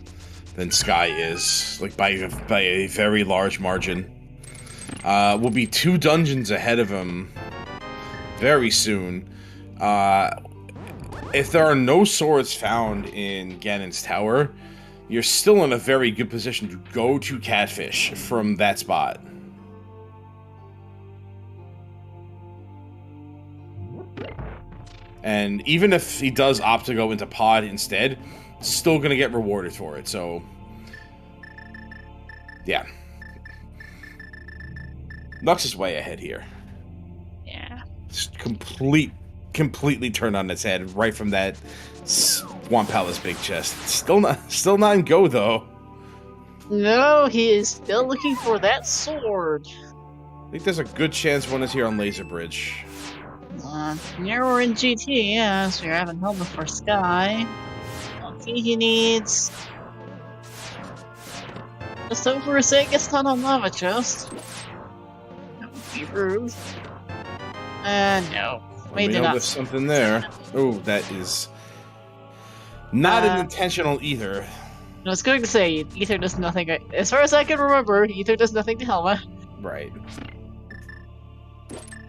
Sky is, like by a very large margin. We'll be 2 dungeons ahead of him very soon. If there are no swords found in Ganon's Tower, you're still in a very good position to go to Catfish from that spot. And even if he does opt to go into Pod instead, still going to get rewarded for it, so... yeah. Knucks is way ahead here. Yeah. Just completely turned on its head right from that Swamp Palace big chest. Still not in go, though. No, he is still looking for that sword. I think there's a good chance one is here on Laser Bridge. Narrower in GT, yeah, so you're having Helma for Sky. Okay, he needs... just over a Sagus Ton on Lava Chest. That would be rude. No. We did not. There's something there. Oh, that is... not an intentional Ether. I was going to say, Ether does nothing... as far as I can remember, Ether does nothing to Helma. Right.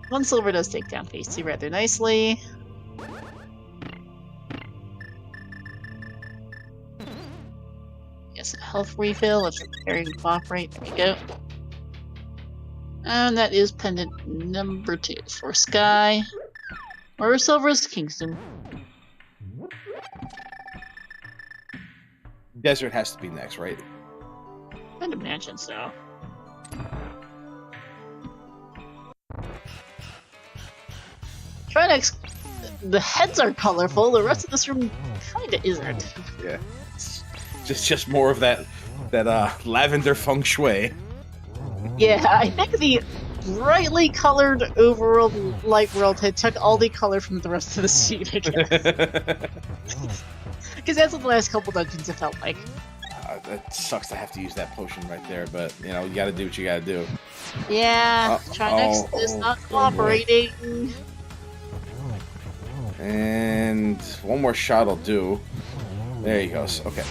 1 silver does take down Pasty rather nicely. Yes, a health refill. Let's carry and cooperate. There we go. And that is pendant number 2 for Sky. Or Silver's Kingston. Desert has to be next, right? I'd imagine so. Trinex, the heads are colorful, the rest of this room kinda isn't. Yeah. Just more of that lavender feng shui. Yeah, I think the brightly colored overworld light world had took all the color from the rest of the scene, I guess. Because that's what the last couple dungeons have felt like. That sucks to have to use that potion right there, but, you know, you gotta do what you gotta do. Yeah, Trinex is not cooperating. And one more shot will do. There he goes. Okay.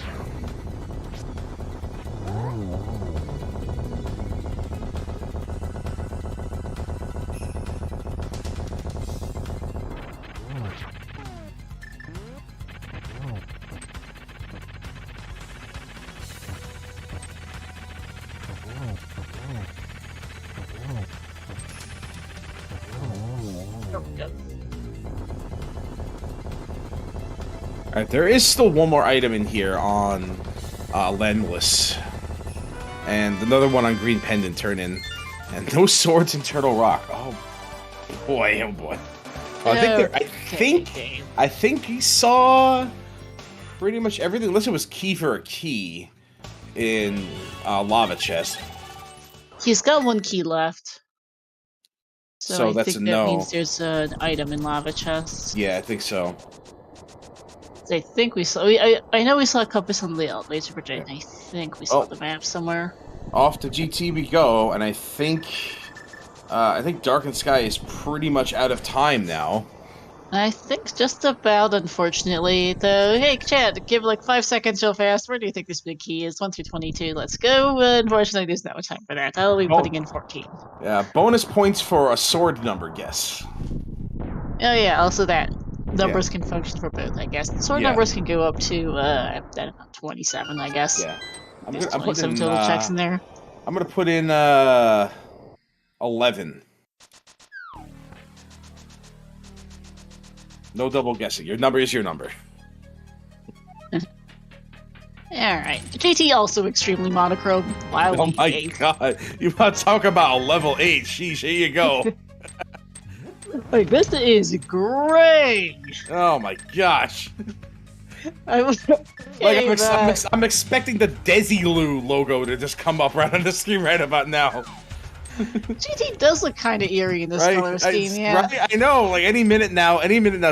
Alright, there is still one more item in here on Landless. And another one on Green Pendant turn in. And no swords in Turtle Rock. Oh boy, oh boy. I think he saw pretty much everything, unless it was key for a key in Lava Chest. He's got 1 key left. So that's a no. That means there's an item in Lava Chest. Yeah, I think so. I think we saw. I know we saw a compass on Laser Bridge. And I think we saw the map somewhere. Off to GT we go, and I think darkened5ky is pretty much out of time now. I think just about, unfortunately. Though, hey, Chad, give like 5 seconds real fast. Where do you think this big key is? 1 through 22. Let's go. Unfortunately, there's no time for that. I'll be putting in 14. Yeah, bonus points for a sword number guess. Oh yeah, also that numbers can function for both, I guess. Sword numbers can go up to I don't know, 27, I guess. Yeah. I'm putting 27 total checks in there. I'm gonna put in 11. No double guessing. Your number is your number. Alright. GT also extremely monochrome. Oh my god. You want to talk about a level 8? Sheesh, here you go. Like, this is great! Oh my gosh. I'm expecting the Desilu logo to just come up right on the screen right about now. GT does look kind of eerie in this color scheme, yeah. Right? I know, like any minute now,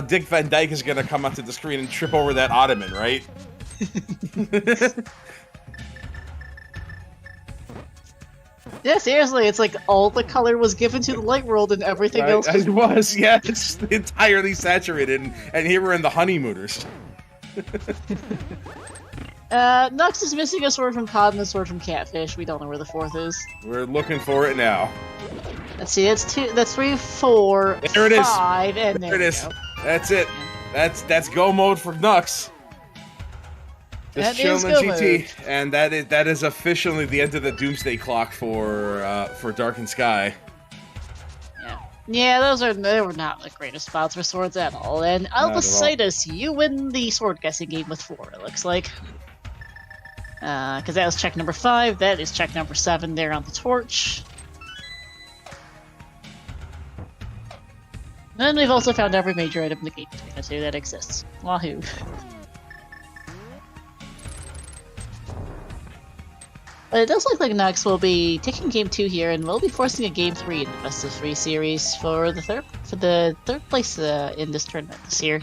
Dick Van Dyke is gonna come onto the screen and trip over that ottoman, right? Yeah, seriously, it's like all the color was given to the light world and everything else It was, yeah, it's entirely saturated, and here we're in the honeymooners. Knucks is missing a sword from Cod and a sword from Catfish. We don't know where the fourth is. We're looking for it now. Let's see, that's 3, 4, there it 5, is. and there it is. Go. That's it. That's go mode for Knucks. Just chilling GT, mode. And that is officially the end of the doomsday clock for darkened5ky. Yeah, they were not the greatest spots for swords at all. And Alttppr, you win the sword guessing game with 4. It looks like. Because that was check number 5. That is check number 7 there on the torch. And we've also found every major item in the game between the two that exists. Wahoo. But it does look like Knucks will be taking game 2 here, and we'll be forcing a game 3 in the best of 3 series for the third place in this tournament this year.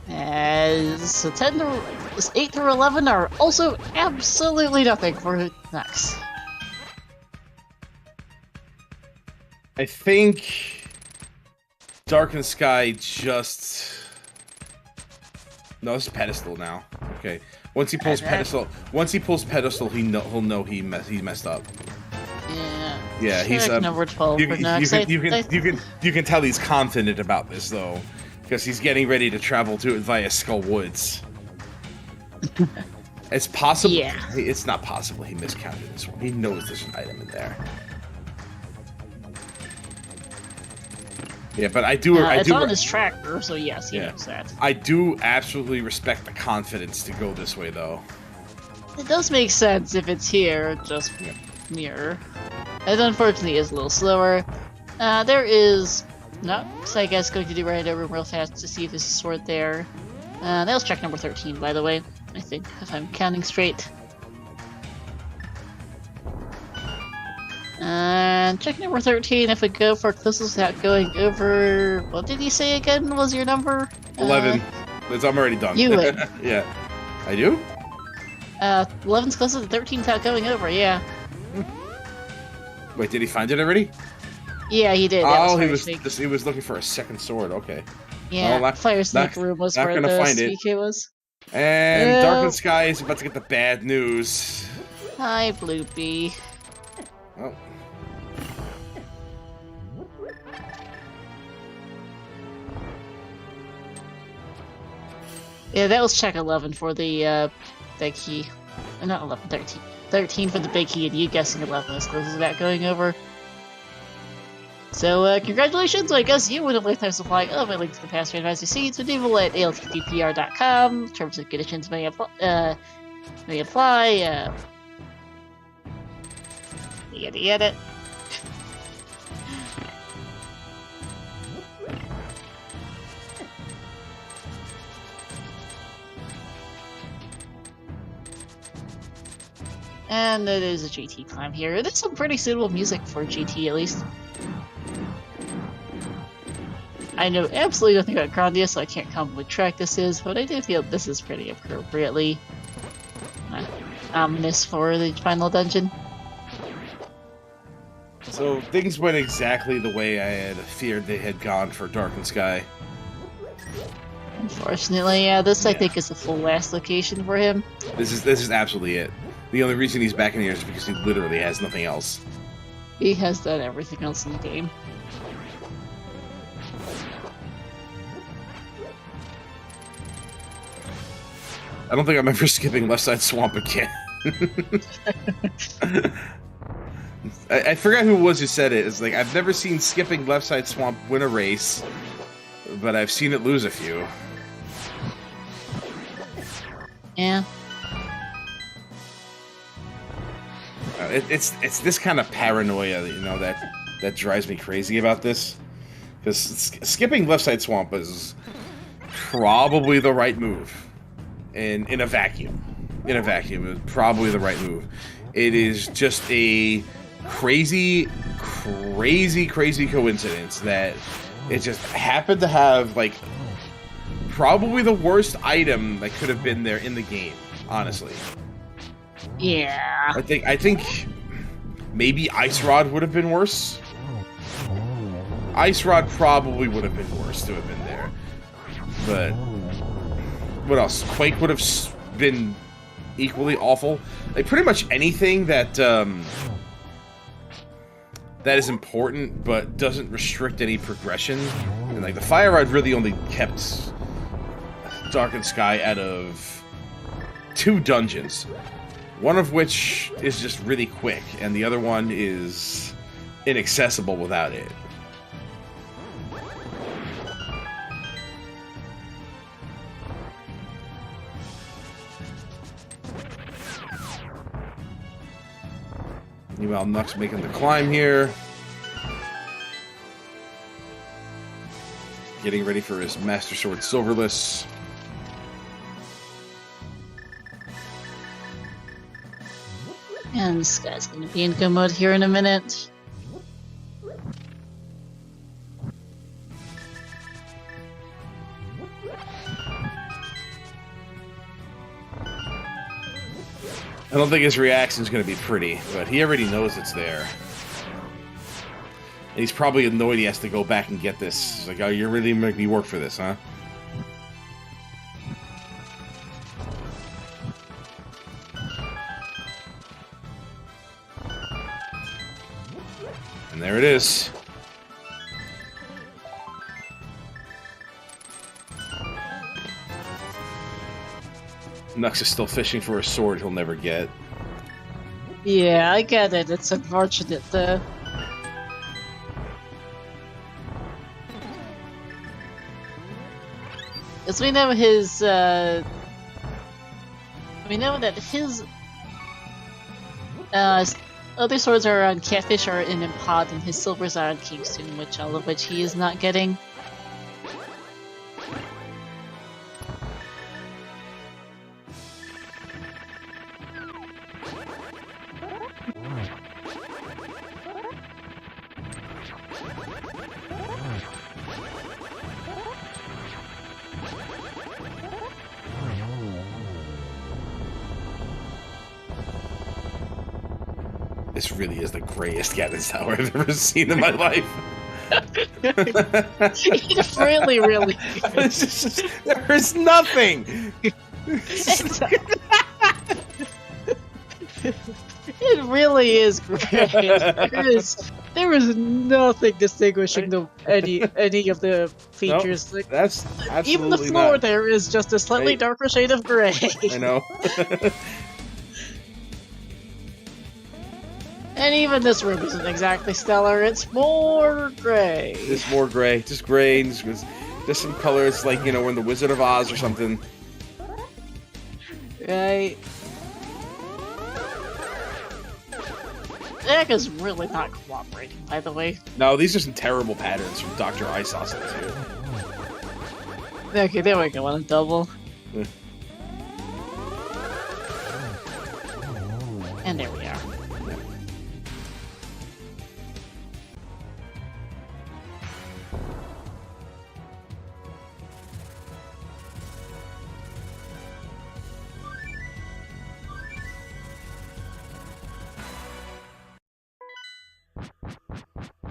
As 8 through 11 are also absolutely nothing for Knucks. I think darkened5ky just... No, this is pedestal now. Okay. Once he pulls pedestal, he'll know he messed up. Yeah. Yeah, he's number 12 for Knucks. You can tell he's confident about this though, because he's getting ready to travel to it via Skull Woods. It's possible. Yeah. It's not possible he miscounted this one. He knows there's an item in there. Yeah, but it's on his tracker, so yes, he knows that. I do absolutely respect the confidence to go this way, though. It does make sense if it's here, just mirror. It unfortunately is a little slower. There is Knucks, I guess, going to do right over real fast to see if there's a sword there. That was check number 13, by the way, I think, if I'm counting straight. And check number 13, if we go for closest without going over... What did you say again was your number? 11. I'm already done. You win. Yeah. I do? 11's closest to 13 without going over, yeah. Wait, did he find it already? Yeah, he did. Oh, he was looking for a second sword, okay. Yeah, Fire Snake Room was where the SPK was. And darkened5ky is about to get the bad news. Hi, Bloopy. Oh. Yeah, that was check 11 for the big key. Not 11, 13. 13 for the big key, and you guessing 11 as close as that going over. So, congratulations, I guess you win a lifetime supply of a link to the past randomizer seeds with evil at ALttPR.com. Terms and conditions may apply. Yada yada. And it is a GT time here. There's some pretty suitable music for GT, at least. I know absolutely nothing about Grandia, so I can't comment what track this is, but I do feel this is pretty appropriately ominous for the final dungeon. So things went exactly the way I had feared they had gone for darkened5ky. Unfortunately, yeah, I think is the full last location for him. This is absolutely it. The only reason he's back in here is because he literally has nothing else. He has done everything else in the game. I don't think I'm ever skipping left side swamp again. I forgot who it was who said it. It's like, I've never seen skipping left side swamp win a race, but I've seen it lose a few. Yeah. It's this kind of paranoia, you know, that drives me crazy about this. Because skipping left side swamp is probably the right move in a vacuum. In a vacuum, it's probably the right move. It is just a crazy coincidence that it just happened to have, like, probably the worst item that could have been there in the game, honestly. Yeah. I think maybe Ice Rod would have been worse. Ice Rod probably would have been worse to have been there. But what else? Quake would have been equally awful. Like, pretty much anything that that is important but doesn't restrict any progression. And like the Fire Rod really only kept darkened5ky out of 2 dungeons. One of which is just really quick, and the other one is inaccessible without it. Meanwhile, Knucks making the climb here. Getting ready for his Master Sword Silverless. And this guy's gonna be in go mode here in a minute. I don't think his reaction is going to be pretty, but he already knows it's there. And he's probably annoyed he has to go back and get this. He's like, oh, you're really making me work for this, huh? And there it is. Knucks is still fishing for a sword he'll never get. Yeah, I get it. It's unfortunate, though. As we know his, we know that his, other swords are on Catfish or in Pod, and his silvers are on Kingston, all of which he is not getting. This really is the grayest Gavin's Tower I've ever seen in my life. It really, really is. There is nothing! It really is great. There is nothing distinguishing any of the features. Nope, that's absolutely even the floor not. there is just a slightly darker shade of gray. I know. And even this room isn't exactly stellar. It's more gray. It's more gray. Just gray. Just some colors, like, you know, we're in the Wizard of Oz or something. Right. That is really not cooperating, by the way. No, these are some terrible patterns from Dr. Isauce too. Okay, there we go on a double. Yeah. And there we are.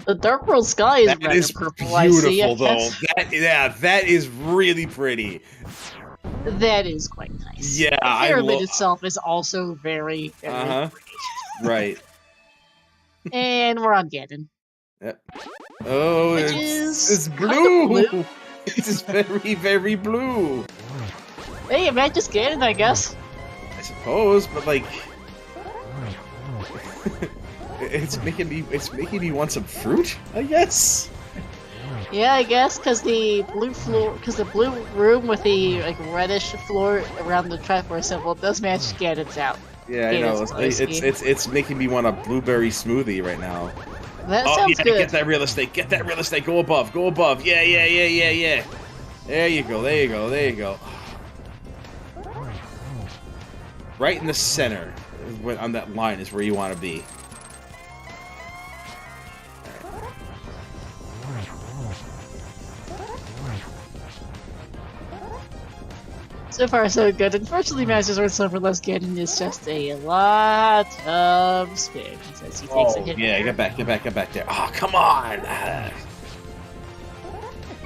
The Dark World Sky is That is purple, I see. beautiful, though. That is really pretty. That is quite nice. Yeah, the pyramid itself is also very, very pretty. Right. And we're on Ganon. Yep. Oh, it's blue. It is very, very blue. Hey, it might just get it, I guess. I suppose, but like, it's making me want some fruit, I guess. Yeah, I guess because the blue room with the like reddish floor around the trapdoor symbol does match Ganon's out. Yeah, I know. It's making me want a blueberry smoothie right now. That sounds good. Get that real estate. Get that real estate. Go above. Go above. Yeah. There you go. Right in the center, on that line, is where you want to be. So far, so good. Unfortunately, Master Sword Silver Less Ganon is just a lot of spin as he takes a hit. Yeah, get back there. Oh, come on!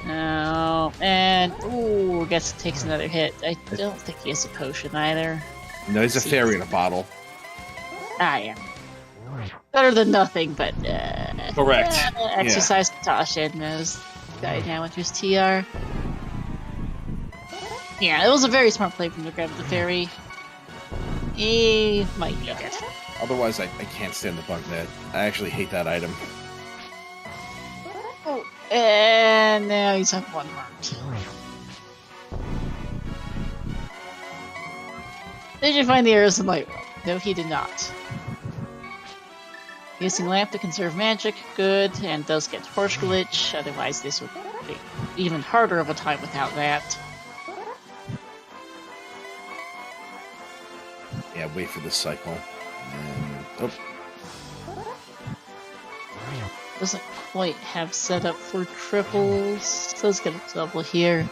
No, and ooh, guess it takes another hit. I don't think he has a potion either. No, he's a fairy in a bottle. Yeah. Better than nothing, but correct. Exercise caution as guy now enters TR. Yeah, it was a very smart play from the grab the fairy. He might need it. Otherwise, I can't stand the bug net. I actually hate that item. Oh, and now he's up one heart. Did you find the arrows in Light World? No, he did not. Using lamp to conserve magic, good, and does get torch glitch. Otherwise, this would be even harder of a time without that. Yeah, wait for this cycle. And, Doesn't quite have set up for triples. Does get a double here.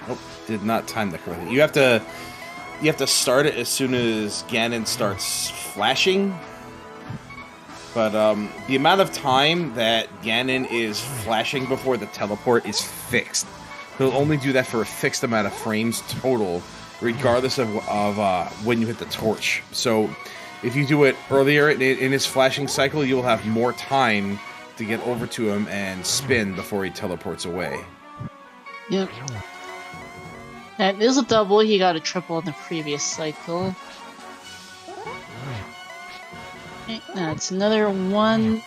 Oh, did not time that correctly. You have to start it as soon as Ganon starts flashing. But the amount of time that Ganon is flashing before the teleport is fixed. He'll only do that for a fixed amount of frames total, regardless of when you hit the torch. So, if you do it earlier in his flashing cycle, you'll have more time to get over to him and spin before he teleports away. Yep. That is a double. He got a triple in the previous cycle. Okay, that's another 1,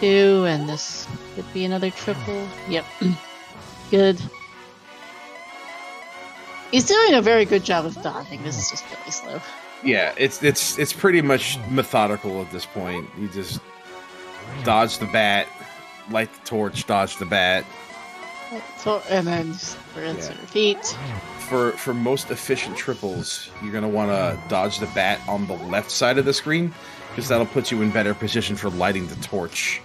2, and this could be another triple. Yep. Good. He's doing a very good job of dodging. This is just really slow. Yeah, it's pretty much methodical at this point. You just dodge the bat, light the torch, dodge the bat. So, and then just rinse and repeat. For most efficient triples, you're gonna want to dodge the bat on the left side of the screen, because that'll put you in better position for lighting the torch,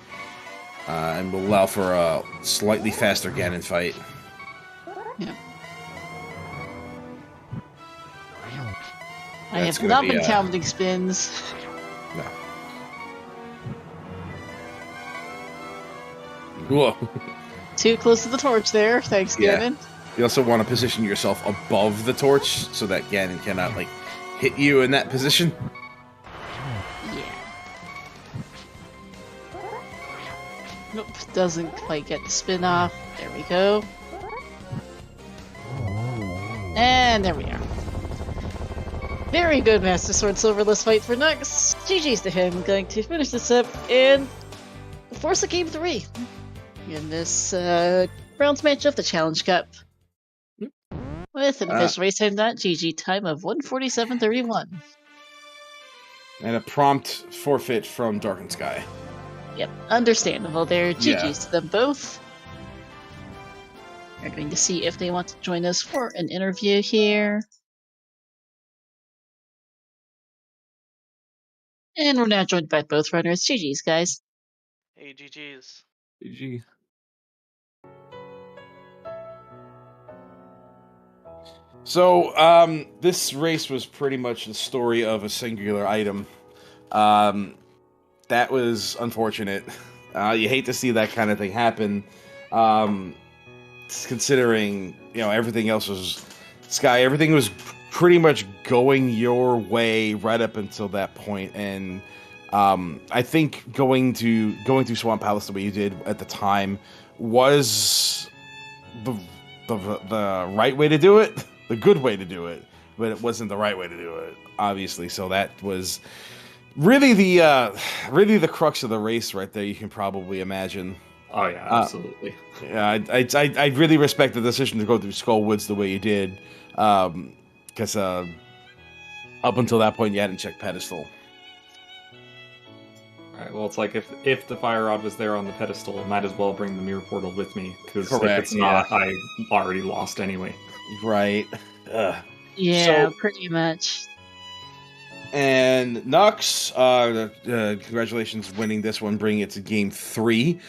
and will allow for a slightly faster Ganon fight. Yeah. I have not been counting spins. No. Whoa. Too close to the torch there. Thanks, Ganon. You also want to position yourself above the torch so that Ganon cannot, like, hit you in that position. Yeah. Nope, doesn't quite get the spin off. There we go. And there we are. Very good, Master Sword Silverless fight for Nux. GG's to him. Going to finish this up and force a game 3 in this bronze match of the Challenge Cup. With an official race time.gg time of 1:47:31. And a prompt forfeit from darkened5ky. Yep, understandable there. GG's to them both. We're going to see if they want to join us for an interview here. And we're now joined by both runners. GG's, guys. Hey, GG's. GG. So, this race was pretty much the story of a singular item. That was unfortunate. You hate to see that kind of thing happen. Considering, everything else was... Sky, everything was pretty much going your way right up until that point, and I think going through Swamp Palace the way you did at the time was the right way to do it, the good way to do it, but it wasn't the right way to do it, obviously. So that was really the crux of the race right there. You can probably imagine. Oh yeah, absolutely. Yeah, I really respect the decision to go through Skull Woods the way you did, because up until that point you hadn't checked pedestal. Alright, well, it's like if the fire rod was there on the pedestal, I might as well bring the mirror portal with me, because if it's not, I already lost anyway. Right. Yeah, pretty much. And Knucks, congratulations winning this one, bringing it to game 3.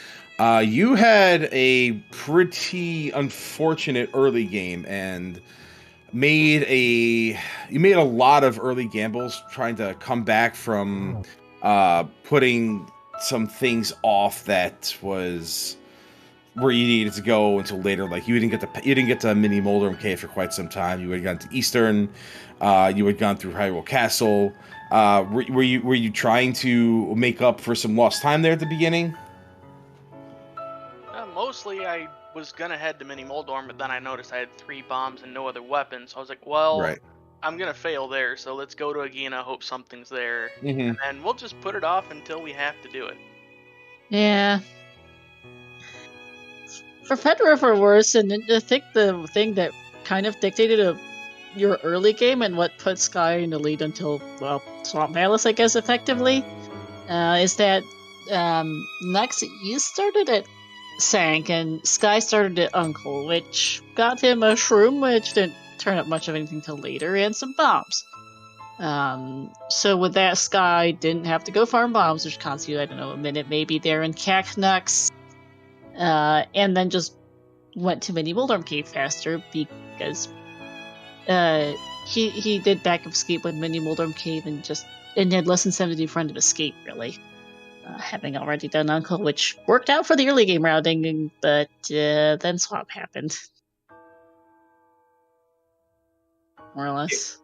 You had a pretty unfortunate early game and made a lot of early gambles trying to come back from putting some things off that was where you needed to go until later. Like you didn't get to Mini Moldrum Cave for quite some time. You had gone to Eastern. You had gone through Hyrule Castle. Were you trying to make up for some lost time there at the beginning? Mostly, I was gonna head to Mini Moldorm, but then I noticed I had 3 bombs and no other weapons. So I was like, well, Right. I'm gonna fail there, so let's go to Agina, hope something's there, Mm-hmm. and we'll just put it off until we have to do it. Yeah. For better or for worse, and I think the thing that kind of dictated your early game and what put Sky in the lead until, well, Swamp Palace, I guess, effectively, is that Nux, you started at Sank and Sky started at Uncle, which got him a shroom, which didn't turn up much of anything till later, and some bombs. So with that, Sky didn't have to go farm bombs, which cost you, I don't know, a minute maybe there in Nux, and then just went to Mini Moldorm Cave faster because he did backup escape with Mini Moldorm Cave and had less than 70 front of escape, really. Having already done Uncle, which worked out for the early game routing, but then Swap happened. More or less.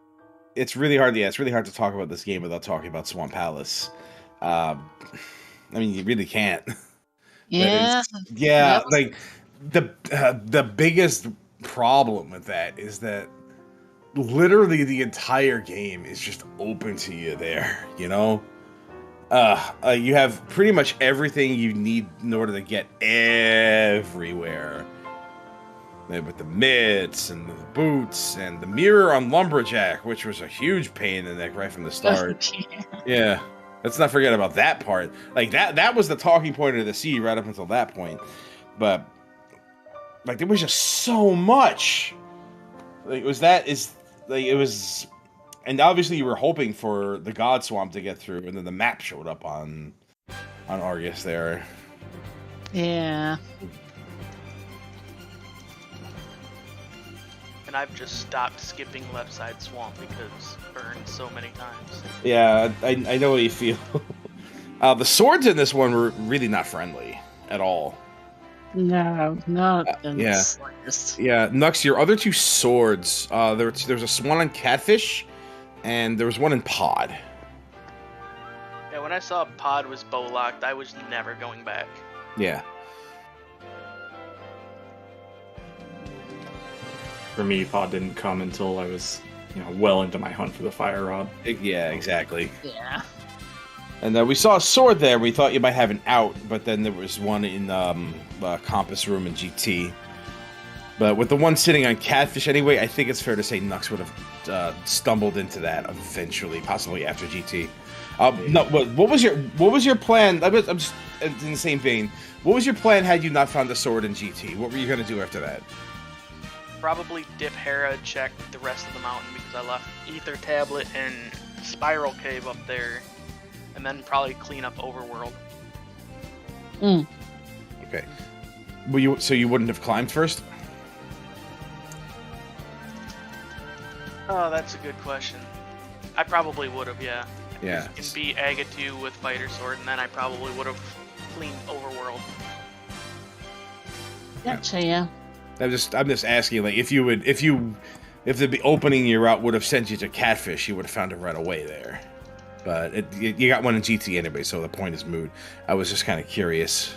It's really hard. Yeah, it's really hard to talk about this game without talking about Swamp Palace. I mean, you really can't. Yeah. Like the biggest problem with that is that literally the entire game is just open to you there. You know. You have pretty much everything you need in order to get everywhere. With the mitts and the boots and the mirror on Lumberjack, which was a huge pain in the neck right from the start. Yeah, let's not forget about that part. Like that was the talking point of the sea right up until that point. But like there was just so much. Like it was. And obviously you were hoping for the God Swamp to get through, and then the map showed up on Argus there. Yeah. And I've just stopped skipping left side swamp because burned so many times. Yeah, I know what you feel. The swords in this one were really not friendly at all. No, not in yeah. the slightest. Yeah, Nux, your other 2 swords, there's a swan on Catfish, and there was one in Pod. Yeah, when I saw Pod was bow locked, I was never going back. Yeah. For me, Pod didn't come until I was, well into my hunt for the fire rod. Yeah, exactly. Yeah. And we saw a sword there. We thought you might have an out, but then there was one in the compass room in GT. But with the one sitting on Catfish anyway, I think it's fair to say Nux would have stumbled into that eventually, possibly after GT. No, what was your plan? I'm just in the same vein. What was your plan had you not found the sword in GT? What were you going to do after that? Probably dip Hera, check the rest of the mountain because I left Ether Tablet and Spiral Cave up there, and then probably clean up Overworld. Okay. So you wouldn't have climbed first? Oh, that's a good question. I probably would have, yeah. Yeah. It can be Agatu with Fighter Sword, and then I probably would have cleaned Overworld. Gotcha, yeah. I'm just asking, like, if the opening your route would have sent you to Catfish, you would have found it right away there. But you got one in GT anyway, so the point is moot. I was just kind of curious.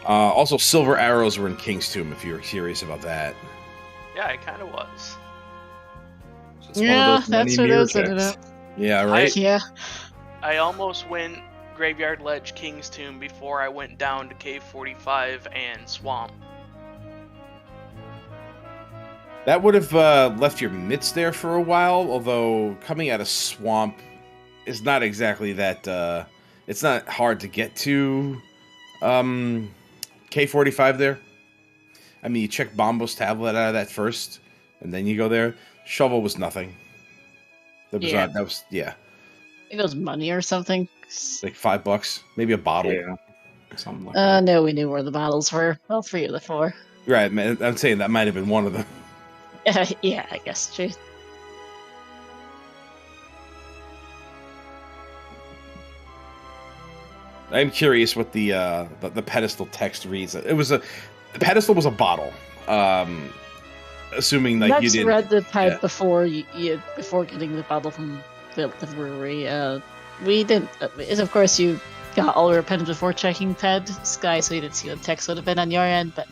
Also, silver arrows were in King's Tomb, if you're curious about that. Yeah, it kind of was. Just one of those that's many where mirror those ended up. checks. Yeah, right? Yeah. I almost went Graveyard Ledge, King's Tomb before I went down to Cave 45 and Swamp. That would have left your mitts there for a while, although coming out of Swamp is not exactly that... it's not hard to get to K45 there. I mean, you check Bombo's tablet out of that first, and then you go there. Shovel was nothing. That was Yeah. that was I think it was money or something. like $5, maybe a bottle. Yeah, something like that. No, we knew where the bottles were. Well, 3 of the 4. Right, man. I'm saying that might have been one of them. Yeah, I guess true. I'm curious what the pedestal text reads. The pedestal was a bottle. Assuming like you didn't read the pipe before before getting the bottle from the brewery. We didn't. Of course, you got all your pens before checking Sky, so you didn't see what the text would have been on your end. But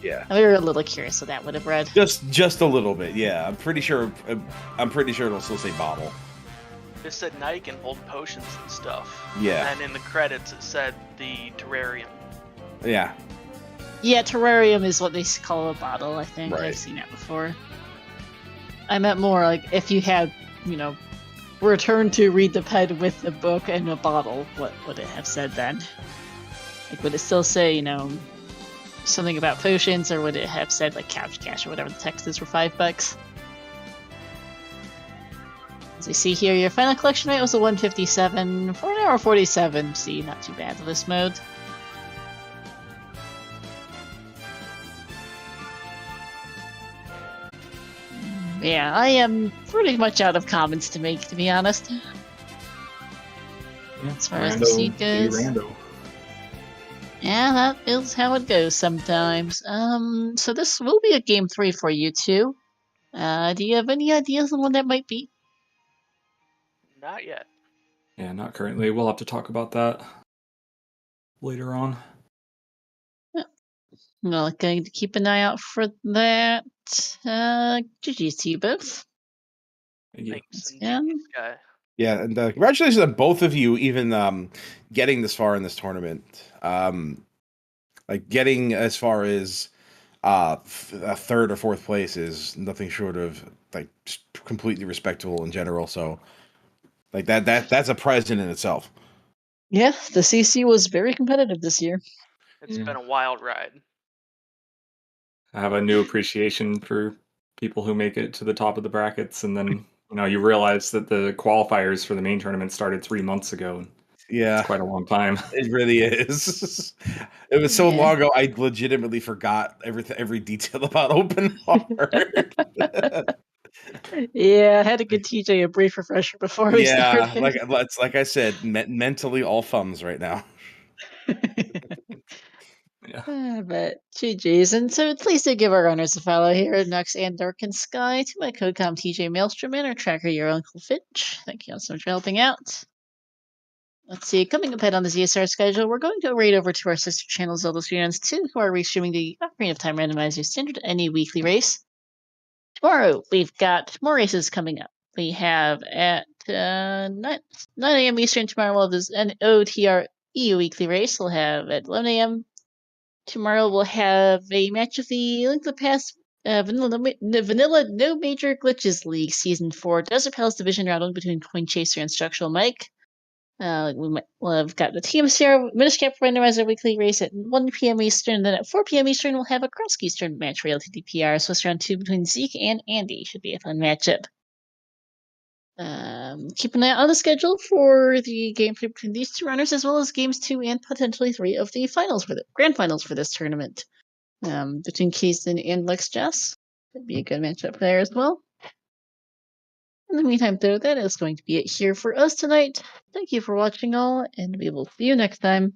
yeah, we were a little curious what that would have read. Just a little bit. Yeah, I'm pretty sure it'll still say bottle. It said Nike can hold potions and stuff. Yeah. And in the credits it said the terrarium. Yeah. Yeah, terrarium is what they call a bottle, I think. Right. I've seen that before. I meant more like if you had, return to read the pen with the book and a bottle, what would it have said then? Like, would it still say, something about potions, or would it have said, like, couch cash or whatever the text is for $5? As we see here, your final collection rate was a 157 for an hour 47. See, not too bad for this mode. Yeah, I am pretty much out of comments to make, to be honest. Yeah, as far as the seed goes. Yeah, that is how it goes sometimes. So this will be a game 3 for you two. Do you have any ideas on what that might be? Not yet. Yeah, not currently. We'll have to talk about that later on. Well, going to keep an eye out for that. GG's to you both. Thanks. Yeah. Yeah, and congratulations on both of you even getting this far in this tournament. Like getting as far as a 3rd or 4th place is nothing short of like just completely respectable in general. So like that's a prize in itself. Yeah, the CC was very competitive this year. It's been a wild ride. I have a new appreciation for people who make it to the top of the brackets, and then you realize that the qualifiers for the main tournament started 3 months ago. Yeah, it's quite a long time. It really is. It was so long ago, I legitimately forgot every detail about open hard. Yeah, I had to give TJ a brief refresher before we started. like I said, mentally all thumbs right now. Yeah. But GG's, and so please do give our runners a follow here at Knucks and darkened5ky, to my co-com TJ Maelstrom, and our tracker, your Uncle Finch. Thank you all so much for helping out. Let's see, coming up ahead on the ZSR schedule, we're going to go right over to our sister channel, ZeldaSpeedRuns 2, who are restreaming the Ocarina of Time Randomizer Standard any weekly race. Tomorrow, we've got more races coming up. We have at 9 a.m. Eastern tomorrow, we'll have this ALttPR EU weekly race. We'll have at 11 a.m. Tomorrow, we'll have a match of the Link to the Past Vanilla No Major Glitches League Season 4 Desert Palace Division round 1 between Coin Chaser and Structural Mike. We'll have got the TMCR Minish Cap Randomizer weekly race at 1 p.m. Eastern. Then at 4 p.m. Eastern, we'll have a cross Eastern match for ALttPR Swiss round 2 between Zeke and Andy. Should be a fun matchup. Keep an eye on the schedule for the game between these two runners, as well as games 2 and potentially 3 of the grand finals for this tournament. Between Keyston and Lex Jess. Could be a good matchup there as well. In the meantime, though, that is going to be it here for us tonight. Thank you for watching all, and we will see you next time.